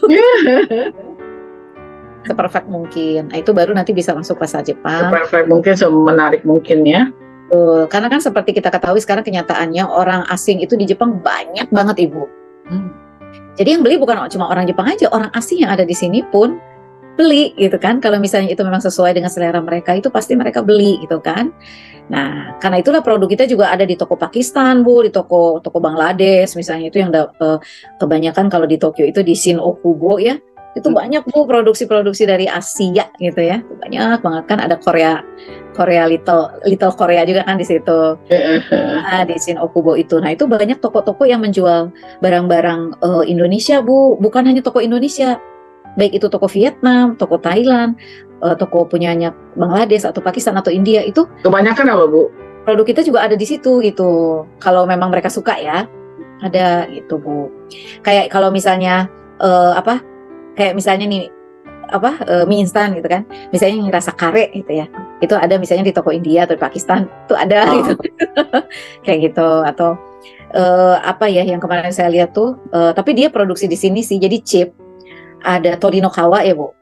Seperfect mungkin, itu baru nanti bisa masuk pasar Jepang. Seperfect mungkin, semenarik mungkin ya. Karena kan seperti kita ketahui sekarang kenyataannya orang asing itu di Jepang banyak banget Ibu. Jadi yang beli bukan cuma orang Jepang aja, orang asing yang ada di sini pun beli gitu kan. Kalau misalnya itu memang sesuai dengan selera mereka, itu pasti mereka beli gitu kan. Nah, karena itulah produk kita juga ada di toko Pakistan, Bu, di toko Bangladesh misalnya, itu yang kebanyakan kalau di Tokyo itu di Shin Okubo ya. Itu banyak Bu produksi-produksi dari Asia gitu ya. Banyak banget kan, ada Korea Little Korea juga kan di situ. Di Shin Okubo itu. Nah, itu banyak toko-toko yang menjual barang-barang Indonesia, Bu. Bukan hanya toko Indonesia. Baik itu toko Vietnam, toko Thailand, toko punyanya Bangladesh atau Pakistan atau India, itu kebanyakan apa Bu? Produk kita juga ada di situ gitu. Kalau memang mereka suka ya, ada gitu Bu. Kayak kalau misalnya kayak misalnya nih mie instan gitu kan. Misalnya yang rasa kare gitu ya. Itu ada misalnya di toko India atau di Pakistan, itu ada gitu. Kayak gitu atau yang kemarin saya lihat tuh tapi dia produksi di sini sih, jadi chip. Ada torinokawa ya Bu,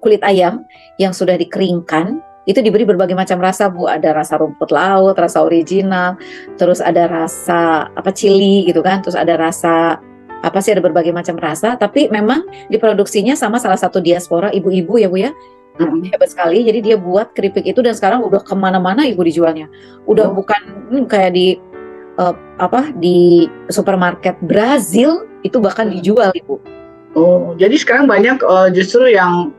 kulit ayam yang sudah dikeringkan itu diberi berbagai macam rasa Bu, ada rasa rumput laut, rasa original, terus ada rasa apa chili gitu kan, terus ada rasa apa sih, ada berbagai macam rasa, tapi memang diproduksinya sama salah satu diaspora ibu-ibu ya Bu ya. Hebat sekali, jadi dia buat keripik itu dan sekarang udah kemana-mana Ibu dijualnya. Udah bukan kayak di di supermarket Brazil itu bahkan dijual Ibu. Oh, jadi sekarang banyak justru yang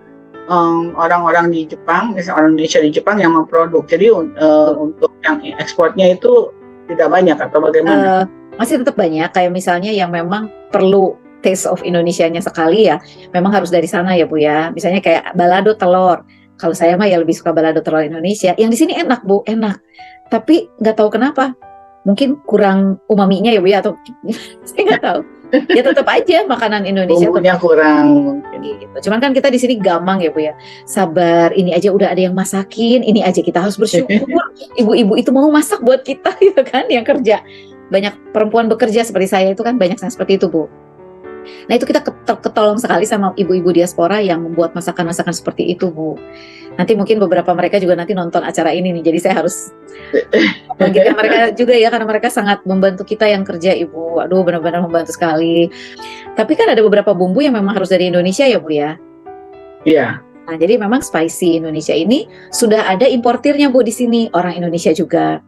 orang-orang di Jepang, misalnya orang Indonesia di Jepang yang memproduk. Jadi untuk yang ekspornya itu tidak banyak atau bagaimana? Masih tetap banyak, kayak misalnya yang memang perlu taste of Indonesianya sekali ya, memang harus dari sana ya Bu ya. Misalnya kayak balado telur. Kalau saya mah ya lebih suka balado telur Indonesia. Yang di sini enak Bu, enak. Tapi nggak tahu kenapa, mungkin kurang umaminya ya Bu ya, atau saya nggak tahu. Ya tetap aja makanan Indonesia Bumbunya kurang mungkin. gitu. Cuman kan kita di sini gampang ya Bu ya. Sabar, ini aja udah ada yang masakin, ini aja kita harus bersyukur. Ibu-ibu itu mau masak buat kita gitu kan, yang kerja. Banyak perempuan bekerja seperti saya itu kan banyak yang seperti itu Bu. Nah itu kita ketolong sekali sama ibu-ibu diaspora yang membuat masakan-masakan seperti itu Bu. Nanti mungkin beberapa mereka juga nanti nonton acara ini nih, jadi saya harus membangkitkan mereka juga ya, karena mereka sangat membantu kita yang kerja Ibu. Aduh benar-benar membantu sekali. Tapi kan ada beberapa bumbu yang memang harus dari Indonesia ya Bu ya. Iya. Nah jadi memang spicy Indonesia ini sudah ada importirnya Bu di sini, orang Indonesia juga.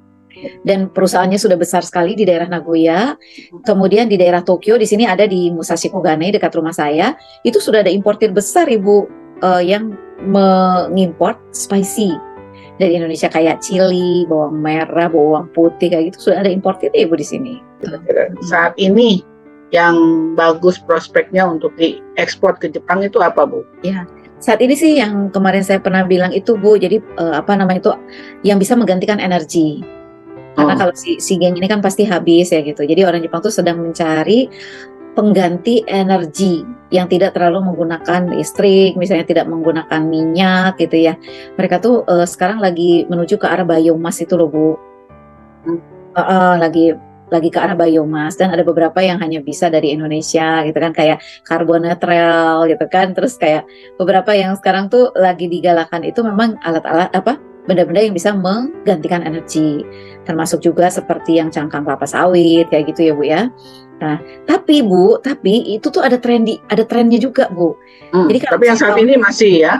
Dan perusahaannya sudah besar sekali di daerah Nagoya. Kemudian di daerah Tokyo, di sini ada di Musashi Kogane dekat rumah saya, itu sudah ada importir besar Ibu yang mengimport spicy dari Indonesia kayak chili, bawang merah, bawang putih kayak gitu, sudah ada importirnya Ibu di sini. Saat ini yang bagus prospeknya untuk diekspor ke Jepang itu apa Bu? Ya. Saat ini sih yang kemarin saya pernah bilang itu Bu, jadi itu yang bisa menggantikan energi. Karena kalau si geng ini kan pasti habis ya gitu. Jadi orang Jepang tuh sedang mencari pengganti energi yang tidak terlalu menggunakan listrik, misalnya tidak menggunakan minyak gitu ya. Mereka tuh sekarang lagi menuju ke arah biomas itu loh Bu. Lagi ke arah biomas, dan ada beberapa yang hanya bisa dari Indonesia gitu kan, kayak karbon netral gitu kan. Terus kayak beberapa yang sekarang tuh lagi digalakan itu memang alat-alat benda-benda yang bisa menggantikan energi, termasuk juga seperti yang cangkang kelapa sawit kayak gitu ya Bu ya. Nah, tapi itu tuh ada trennya juga Bu. Jadi tapi yang saat ini masih ya?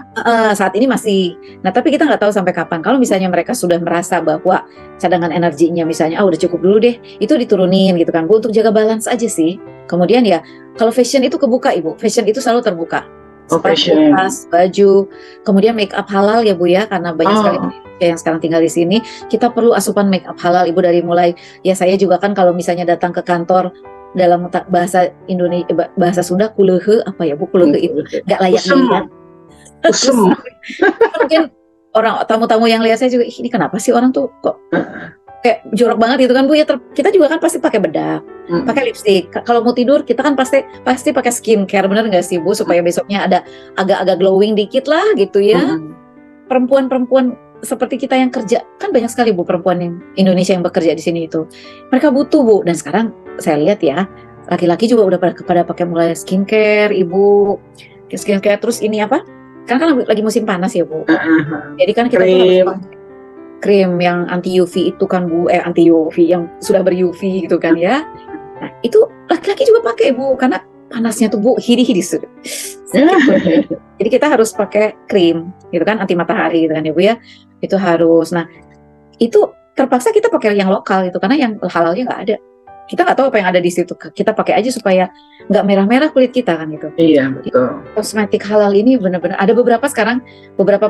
Saat ini masih. Nah, tapi kita nggak tahu sampai kapan. Kalau misalnya mereka sudah merasa bahwa cadangan energinya misalnya udah cukup dulu deh, itu diturunin gitu kan Bu, untuk jaga balance aja sih. Kemudian ya, kalau fashion itu kebuka Ibu, fashion itu selalu terbuka. Sepatu, tas, baju, kemudian make up halal ya Bu ya, karena banyak sekali yang sekarang tinggal di sini. Kita perlu asupan make up halal Ibu, dari mulai ya saya juga kan kalau misalnya datang ke kantor dalam bahasa Indonesia, bahasa Sunda kuleuhe apa ya Bu, kuleuhe itu nggak layak dilihat. Mungkin orang tamu-tamu yang lihat saya juga, ini kenapa sih orang tuh kok kayak jorok banget gitu kan Bu ya. Kita juga kan pasti pakai bedak, pakai lipstik. Kalau mau tidur kita kan pasti pakai skincare, bener nggak sih Bu, supaya besoknya ada agak-agak glowing dikit lah gitu ya. Perempuan seperti kita yang kerja kan banyak sekali Bu, perempuan yang Indonesia yang bekerja di sini itu mereka butuh Bu. Dan sekarang saya lihat ya, laki-laki juga udah pada pakai mulai skincare Ibu, skincare. Terus ini apa? Kan lagi musim panas ya Bu. Jadi kan kita harus pakai krim yang anti UV itu kan Bu, anti UV yang sudah ber-UV gitu kan ya. Nah, itu laki-laki juga pakai Bu, karena panasnya tuh Bu, hidi-hidi sudah. Jadi kita harus pakai krim gitu kan, anti matahari gitu kan ya Bu ya. Itu harus. Nah, itu terpaksa kita pakai yang lokal gitu, karena yang halalnya nggak ada. Kita nggak tahu apa yang ada di situ. Kita pakai aja supaya nggak merah-merah kulit kita kan gitu. Iya betul. Kosmetik halal ini benar-benar ada beberapa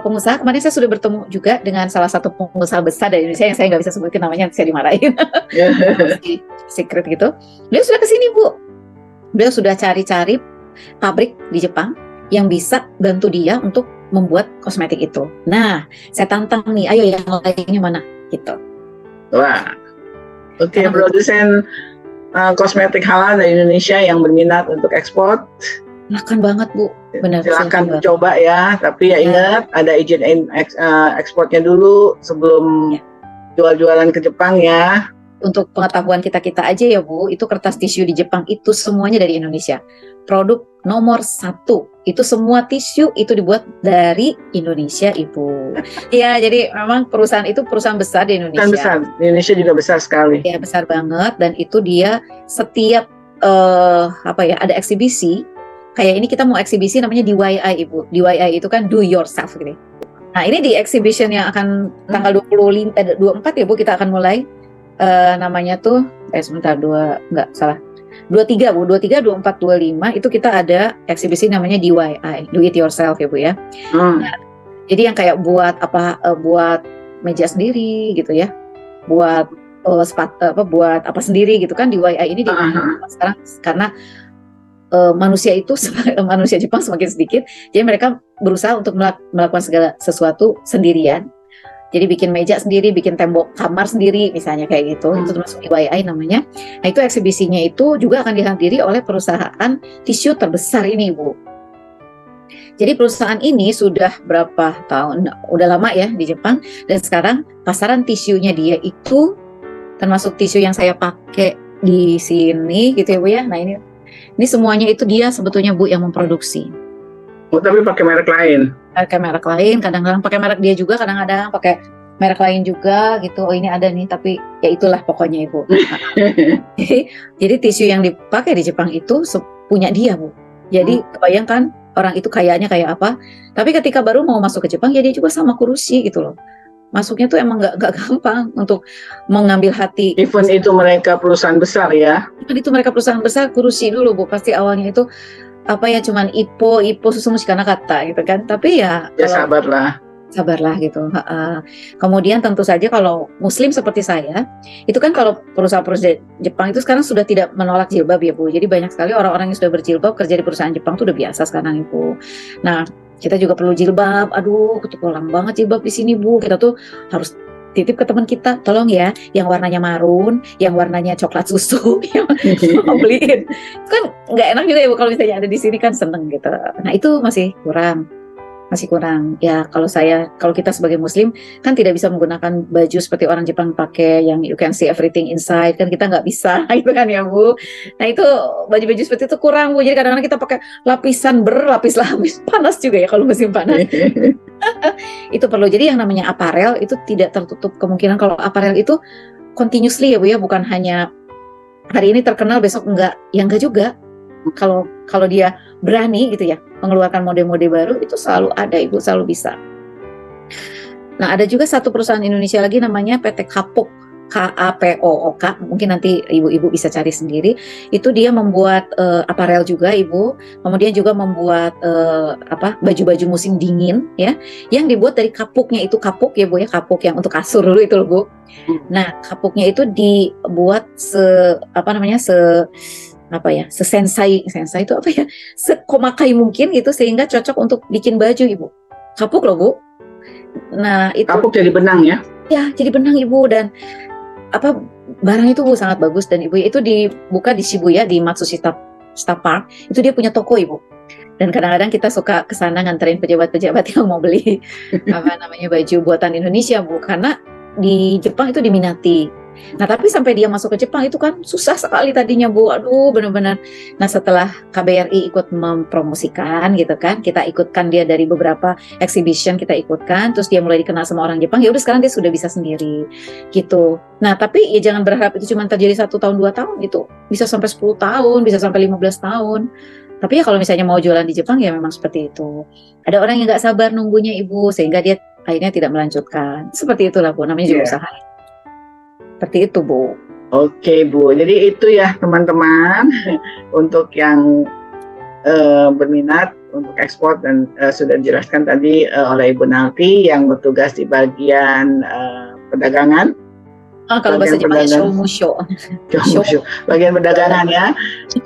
pengusaha. Kemarin saya sudah bertemu juga dengan salah satu pengusaha besar dari Indonesia yang saya nggak bisa sebutin namanya, saya dimarahin. Secret gitu. Beliau sudah kesini Bu. Beliau sudah cari-cari pabrik di Jepang yang bisa bantu dia untuk membuat kosmetik itu. Nah, saya tantang nih, ayo yang lainnya mana gitu. Wah. Oke, produsen kosmetik halal dari Indonesia yang berminat untuk ekspor, silakan banget Bu. Benar. Silakan coba ya, tapi ya ingat ada izin ekspornya dulu sebelum jual-jualan ke Jepang ya. Untuk pengetahuan kita aja ya Bu, itu kertas tisu di Jepang itu semuanya dari Indonesia. Produk nomor 1 Itu semua tisu itu dibuat dari Indonesia, Ibu. Ya, jadi memang perusahaan itu perusahaan besar di Kan Indonesia. besar, di Indonesia juga besar sekali. Ya, besar banget, dan itu dia setiap ada eksibisi. Kayak ini kita mau eksibisi namanya DIY, Ibu. DIY itu kan do yourself gitu. Nah, ini di exhibition yang akan tanggal 24 ya Bu, kita akan mulai namanya tuh 23 Bu, 23, 24, 25 itu kita ada eksibisi namanya DIY, do it yourself ya Bu ya. Nah, jadi yang kayak buat buat meja sendiri gitu ya. Buat buat apa sendiri gitu kan, DIY ini sekarang karena manusia Jepang semakin sedikit, jadi mereka berusaha untuk melakukan segala sesuatu sendirian. Jadi bikin meja sendiri, bikin tembok kamar sendiri, misalnya kayak gitu. Itu termasuk DIY namanya. Nah, itu eksibisinya itu juga akan dihadiri oleh perusahaan tisu terbesar ini, Bu. Jadi perusahaan ini sudah berapa tahun, udah lama ya di Jepang, dan sekarang pasaran tisunya dia itu termasuk tisu yang saya pakai di sini gitu ya Bu ya. Nah, ini semuanya itu dia sebetulnya Bu yang memproduksi. Oh, tapi pakai merek lain? Pakai merek lain, kadang-kadang pakai merek dia juga, kadang-kadang pakai merek lain juga gitu. Oh, ini ada nih, tapi ya itulah pokoknya Ibu. Jadi tisu yang dipakai di Jepang itu punya dia Bu. Jadi kebayangkan orang itu kayaknya kayak apa. Tapi ketika baru mau masuk ke Jepang ya dia juga sama kurusi gitu loh. Masuknya tuh emang nggak gampang untuk mengambil hati. Even itu mereka perusahaan besar ya? Itu mereka perusahaan besar, kurusi dulu Bu. Pasti awalnya itu cuman Ippo susu karena kata gitu kan. Tapi ya sabarlah gitu. Kemudian tentu saja kalau Muslim seperti saya, itu kan kalau perusahaan-perusahaan Jepang itu sekarang sudah tidak menolak jilbab ya Bu. Jadi banyak sekali orang-orang yang sudah berjilbab kerja di perusahaan Jepang itu udah biasa sekarang Ibu. Nah, kita juga perlu jilbab. Aduh, kurang banget jilbab di sini Bu. Kita tuh harus titip ke teman kita, tolong ya, yang warnanya marun, yang warnanya coklat susu, yang mau beliin. Itu kan nggak enak juga ya Bu, kalau misalnya ada di sini kan seneng gitu. Nah, itu masih kurang. Ya, kalau kita sebagai Muslim kan tidak bisa menggunakan baju seperti orang Jepang pakai yang you can see everything inside, kan kita nggak bisa gitu kan ya Bu. Nah, itu baju-baju seperti itu kurang Bu. Jadi kadang-kadang kita pakai lapisan berlapis-lapis, panas juga ya kalau musim panas. Itu perlu. Jadi yang namanya aparel itu tidak tertutup kemungkinan kalau aparel itu continuously ya Bu ya, bukan hanya hari ini terkenal besok enggak. Ya enggak juga. Kalau dia berani gitu ya mengeluarkan mode-mode baru, itu selalu ada Ibu, selalu bisa. Nah, ada juga satu perusahaan Indonesia lagi namanya PT Kapok, KAPOOK, mungkin nanti ibu-ibu bisa cari sendiri. Itu dia membuat aparel juga Ibu, kemudian juga membuat baju-baju musim dingin ya, yang dibuat dari kapuknya. Itu kapuk ya Bu ya, kapuk yang untuk kasur dulu itu loh Bu. Nah, kapuknya itu dibuat sesensai itu apa ya, sekomakai mungkin itu sehingga cocok untuk bikin baju Ibu. Kapuk loh Bu. Nah, itu kapuk jadi benang ya? Ya, jadi benang Ibu, dan barang itu Bu sangat bagus, dan Ibu itu dibuka di Shibuya di Matsushita Park. Itu dia punya toko Ibu. Dan kadang-kadang kita suka ke sana nganterin pejabat-pejabat yang mau beli baju buatan Indonesia Bu, karena di Jepang itu diminati. Nah, tapi sampai dia masuk ke Jepang itu kan susah sekali tadinya Bu. Aduh, benar-benar. Nah, setelah KBRI ikut mempromosikan gitu kan, kita ikutkan dia dari beberapa exhibition, kita ikutkan, terus dia mulai dikenal sama orang Jepang. Ya udah, sekarang dia sudah bisa sendiri gitu. Nah, tapi ya jangan berharap itu cuma terjadi 1 tahun 2 tahun gitu. Bisa sampai 10 tahun, bisa sampai 15 tahun. Tapi ya kalau misalnya mau jualan di Jepang ya memang seperti itu. Ada orang yang nggak sabar nunggunya Ibu, sehingga dia akhirnya tidak melanjutkan. Seperti itulah Bu, namanya juga usaha. Seperti itu Bu. Oke Bu, jadi itu ya teman-teman untuk yang berminat untuk ekspor, dan sudah dijelaskan tadi oleh Ibu Nalti yang bertugas di bagian perdagangan. Kalau bahasa Jepangnya shomusho. Bagian perdagangan ya.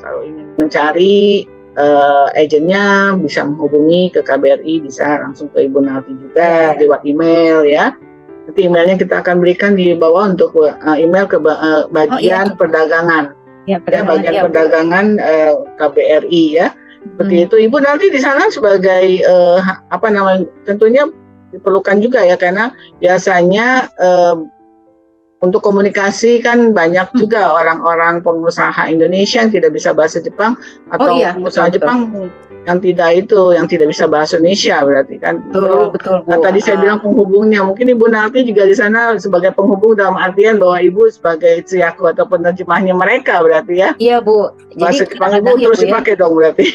Kalau ingin mencari agennya bisa menghubungi ke KBRI, bisa langsung ke Ibu Nalti juga lewat email ya. Nanti emailnya kita akan berikan di bawah untuk email ke bagian perdagangan. Bagian perdagangan KBRI ya. Seperti itu. Ibu nanti di sana sebagai tentunya diperlukan juga ya, karena biasanya untuk komunikasi kan banyak juga orang-orang pengusaha Indonesia yang tidak bisa bahasa Jepang atau iya, pengusaha betul. Jepang yang tidak bisa bahasa Indonesia berarti kan. Betul, Bu. Nah, tadi saya bilang penghubungnya, mungkin Ibu Nalti juga di sana sebagai penghubung dalam artian bahwa Ibu sebagai Tsiaku atau penerjemahnya mereka berarti ya. Iya, Bu. Bahasa Jadi Jepang Ibu kadang-kadang ya, terus Bu, ya, dipakai dong berarti.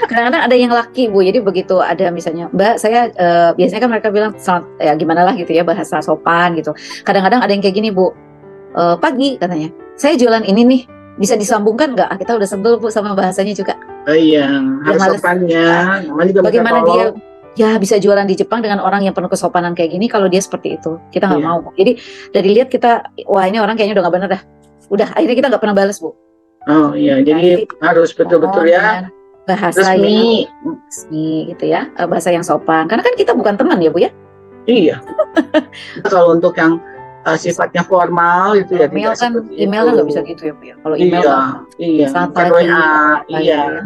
kadang-kadang ada yang laki, Bu. Jadi begitu ada misalnya, Mbak, saya biasanya kan mereka bilang selamat, ya gimana lah gitu ya, bahasa sopan gitu. Kadang-kadang ada yang kayak gini, Bu. Pagi katanya, saya jualan ini nih, bisa disambungkan nggak? Kita udah sebel, Bu, sama bahasanya juga. Oh iya, harus males. sopannya. Namanya juga minta Bagaimana dia tolong. ya bisa jualan di Jepang dengan orang yang penuh kesopanan kayak gini kalau dia seperti itu? Kita nggak Iya. mau. Jadi dari lihat kita, wah ini orang kayaknya udah nggak bener dah. Udah, akhirnya kita nggak pernah balas, Bu. Oh iya, jadi harus betul-betul ya Dengan bahasa yang resmi. resmi gitu ya, bahasa yang sopan. Karena kan kita bukan teman ya, Bu ya. Iya. Kalau untuk yang sifatnya formal itu ya Email tidak kan, seperti email itu. kan nggak bisa gitu ya, Bu ya. Kalau email Iya, kan iya. selamat Bukan pagi, WA, apa iya. gitu ya.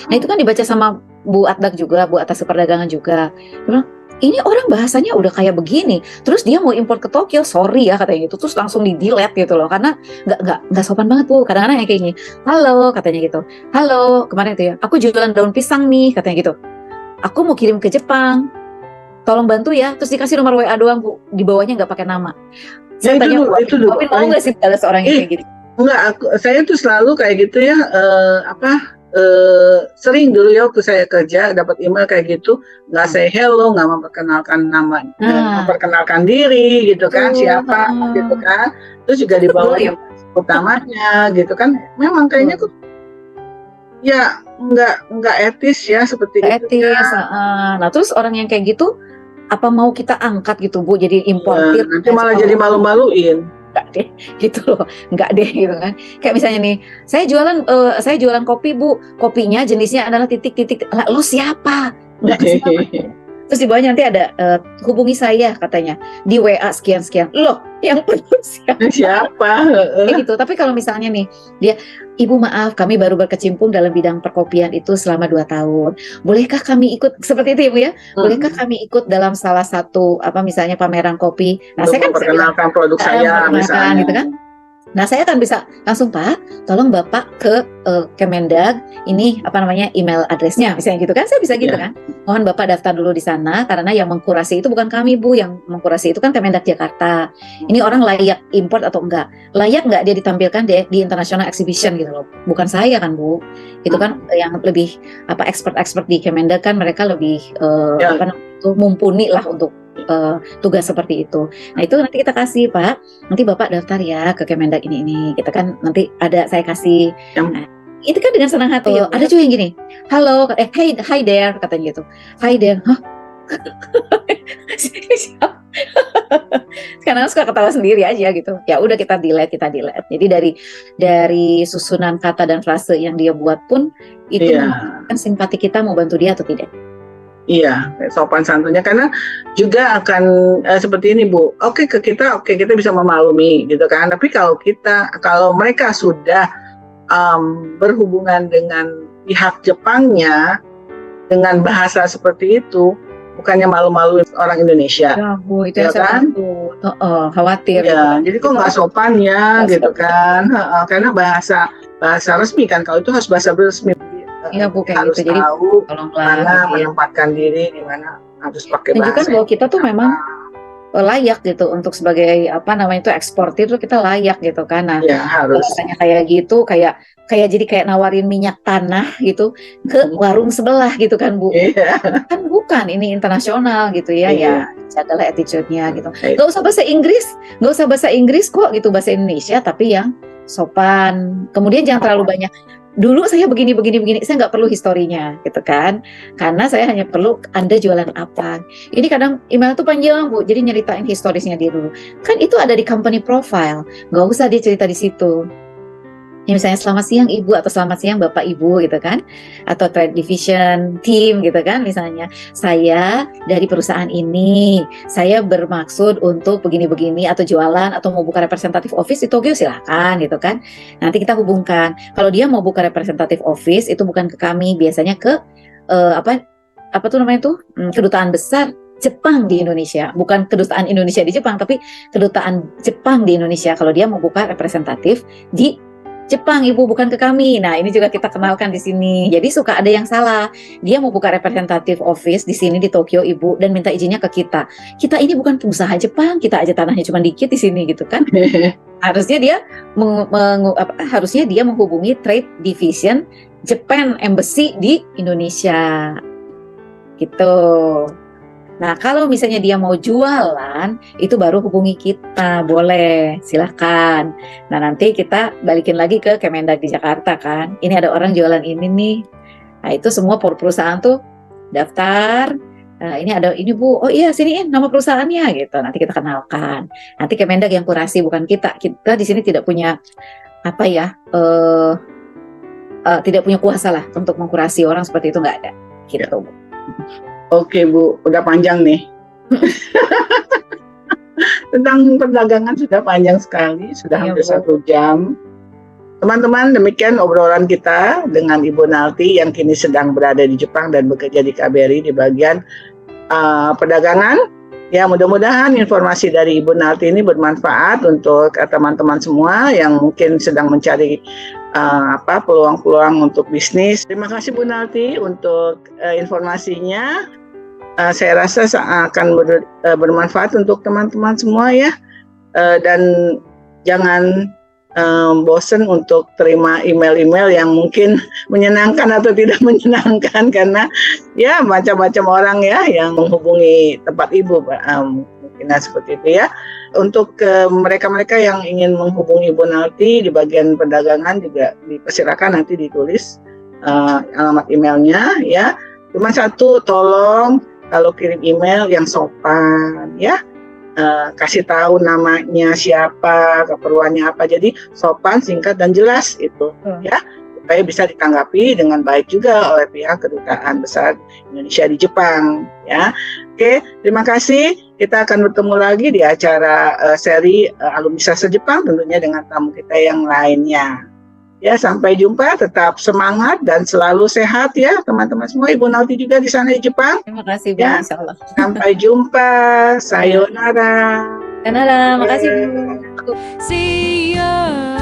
Nah itu kan dibaca sama Bu Atdak juga, Bu Atas Perdagangan juga. Dia bilang, ini orang bahasanya udah kayak begini, terus dia mau impor ke Tokyo, sorry ya katanya gitu, terus langsung di delete gitu loh, karena nggak sopan banget, Bu. Kadang-kadang yang kayak gini, halo katanya gitu, halo kemarin itu ya, aku jualan daun pisang nih katanya gitu, aku mau kirim ke Jepang, tolong bantu ya, terus dikasih nomor WA doang, Bu, di bawahnya nggak pakai nama. Saya Ya, tanya, itu dulu. Popin mau nggak sih balas orang yang kayak gitu? Enggak, saya tuh selalu kayak gitu ya, sering dulu ya waktu saya kerja dapat email kayak gitu, nggak say hello, nggak memperkenalkan nama, memperkenalkan diri gitu kan, siapa gitu kan, terus juga di bawah Betul, ya. utamanya gitu kan, memang kayaknya kok ya nggak etis ya seperti itu. Etis. Nah terus orang yang kayak gitu, apa mau kita angkat gitu, Bu, jadi importir? Nanti malah jadi malu-maluin. Enggak deh, gitu loh, enggak deh gitu kan. Kayak misalnya nih, saya jualan kopi, Bu, kopinya jenisnya adalah titik-titik. Lah, lo siapa? Enggak kasih nama. Terus di bawahnya nanti ada hubungi saya katanya di WA sekian-sekian. Loh, yang perlu Siapa? kayak gitu. Tapi kalau misalnya nih dia, Ibu maaf kami baru berkecimpung dalam bidang perkopian itu selama 2 tahun. Bolehkah kami ikut seperti itu ya, Bu ya? Bolehkah kami ikut dalam salah satu misalnya pameran kopi? Nah, saya kan bisa bilang, memperkenalkan produk saya misalnya gitu kan. Nah, saya kan bisa langsung, Pak, tolong Bapak ke Kemendag, ini email addressnya, misalnya gitu kan, saya bisa gitu kan. Mohon Bapak daftar dulu di sana, karena yang mengkurasi itu bukan kami, Bu, yang mengkurasi itu kan Kemendag Jakarta. Ini orang layak import atau enggak? Layak enggak dia ditampilkan di International Exhibition gitu loh. Bukan saya kan, Bu. Itu kan yang lebih expert-expert di Kemendag kan, mereka lebih mumpuni lah untuk tugas seperti itu. Nah itu nanti kita kasih, Pak, nanti Bapak daftar ya ke Kemendag ini. Kita kan nanti ada saya kasih. Nah, itu kan dengan senang hati. Ada juga yang gini, halo, hi there katanya gitu. Hi there, hah? Karena suka ketawa sendiri aja gitu. Ya udah kita delete. Jadi dari susunan kata dan frase yang dia buat pun itu menunjukkan simpati kita mau bantu dia atau tidak. Iya, sopan santunnya, karena juga akan seperti ini, Bu. Oke kita bisa memaklumi gitu kan. Tapi kalau mereka sudah berhubungan dengan pihak Jepangnya dengan bahasa seperti itu, bukannya malu-maluin orang Indonesia. Ya, Bu, itu ya kan? Khawatir. Ya, jadi kok nggak sopan ya gitu kan? Karena bahasa resmi kan, kalau itu harus bahasa resmi. Iya, Bu, kayak harus gitu. Jadi tahu tolonglah mana menempatkan diri, di mana harus pakai bahasa. Tunjukkan bahwa kita tuh memang layak gitu untuk sebagai eksportir tuh kita layak gitu kan. Nah, harus bahasanya kayak gitu, kayak jadi kayak nawarin minyak tanah gitu ke warung sebelah gitu kan, Bu. Kan bukan, ini internasional gitu ya. Ya jagalah attitude-nya gitu. Gak usah bahasa Inggris kok gitu, bahasa Indonesia tapi yang sopan. Kemudian jangan terlalu banyak. Dulu saya begini, saya nggak perlu historinya gitu kan, karena saya hanya perlu Anda jualan apa. Ini kadang email tuh panjang, Bu, jadi nyeritain historisnya dia dulu. Kan itu ada di company profile, nggak usah dia cerita di situ. Ya, misalnya selamat siang Ibu atau selamat siang Bapak Ibu gitu kan, atau trade division team gitu kan, misalnya saya dari perusahaan ini, saya bermaksud untuk begini-begini atau jualan atau mau buka representative office di Tokyo silahkan gitu kan, nanti kita hubungkan. Kalau dia mau buka representative office itu bukan ke kami, biasanya ke kedutaan besar Jepang di Indonesia, bukan kedutaan Indonesia di Jepang, tapi kedutaan Jepang di Indonesia. Kalau dia mau buka representatif di Jepang, Ibu, bukan ke kami. Nah, ini juga kita kenalkan di sini. Jadi suka ada yang salah. Dia mau buka representatif office di sini di Tokyo, Ibu, dan minta izinnya ke kita. Kita ini bukan pengusaha Jepang, kita aja tanahnya cuma dikit di sini gitu kan. Harusnya dia harusnya dia menghubungi Trade Division Japan Embassy di Indonesia. Gitu. Nah, kalau misalnya dia mau jualan, itu baru hubungi kita, boleh, silahkan. Nah, nanti kita balikin lagi ke Kemendag di Jakarta kan. Ini ada orang jualan ini nih. Nah, itu semua perusahaan tuh daftar. Ini ada ini Bu, oh iya sini nama perusahaannya gitu. Nanti kita kenalkan. Nanti Kemendag yang kurasi, bukan kita. Kita di sini tidak punya apa ya, tidak punya kuasa lah untuk mengkurasi orang seperti itu, nggak ada. Gitu. Ya. Oke Bu, udah panjang nih. Tentang perdagangan sudah panjang sekali, sudah hampir 1 jam. Teman-teman, demikian obrolan kita dengan Ibu Nalti yang kini sedang berada di Jepang dan bekerja di KBRI di bagian perdagangan. Ya, mudah-mudahan informasi dari Ibu Nalti ini bermanfaat untuk teman-teman semua yang mungkin sedang mencari peluang-peluang untuk bisnis. Terima kasih Bu Nalti untuk informasinya. Saya rasa akan bermanfaat untuk teman-teman semua ya. Dan jangan bosen untuk terima email-email yang mungkin menyenangkan atau tidak menyenangkan, karena ya macam-macam orang ya yang menghubungi tempat Ibu, mungkin seperti itu ya. Untuk mereka-mereka yang ingin menghubungi Ibu Nalti di bagian perdagangan juga dipersilakan nanti ditulis alamat emailnya ya. Cuma satu, tolong kalau kirim email yang sopan ya. Kasih tahu namanya siapa, keperluannya apa, jadi sopan, singkat dan jelas itu ya, supaya bisa ditanggapi dengan baik juga oleh pihak kedutaan besar Indonesia di Jepang ya. Oke, terima kasih. Kita akan bertemu lagi di acara seri Alumni Sastra Jepang, tentunya dengan tamu kita yang lainnya. Ya, sampai jumpa, tetap semangat dan selalu sehat ya teman-teman semua. Ibu Nalti juga di sana di Jepang. Terima kasih Bu, Ya. insyaallah. Sampai jumpa. Sayonara. Sayonara, makasih Bu. See you.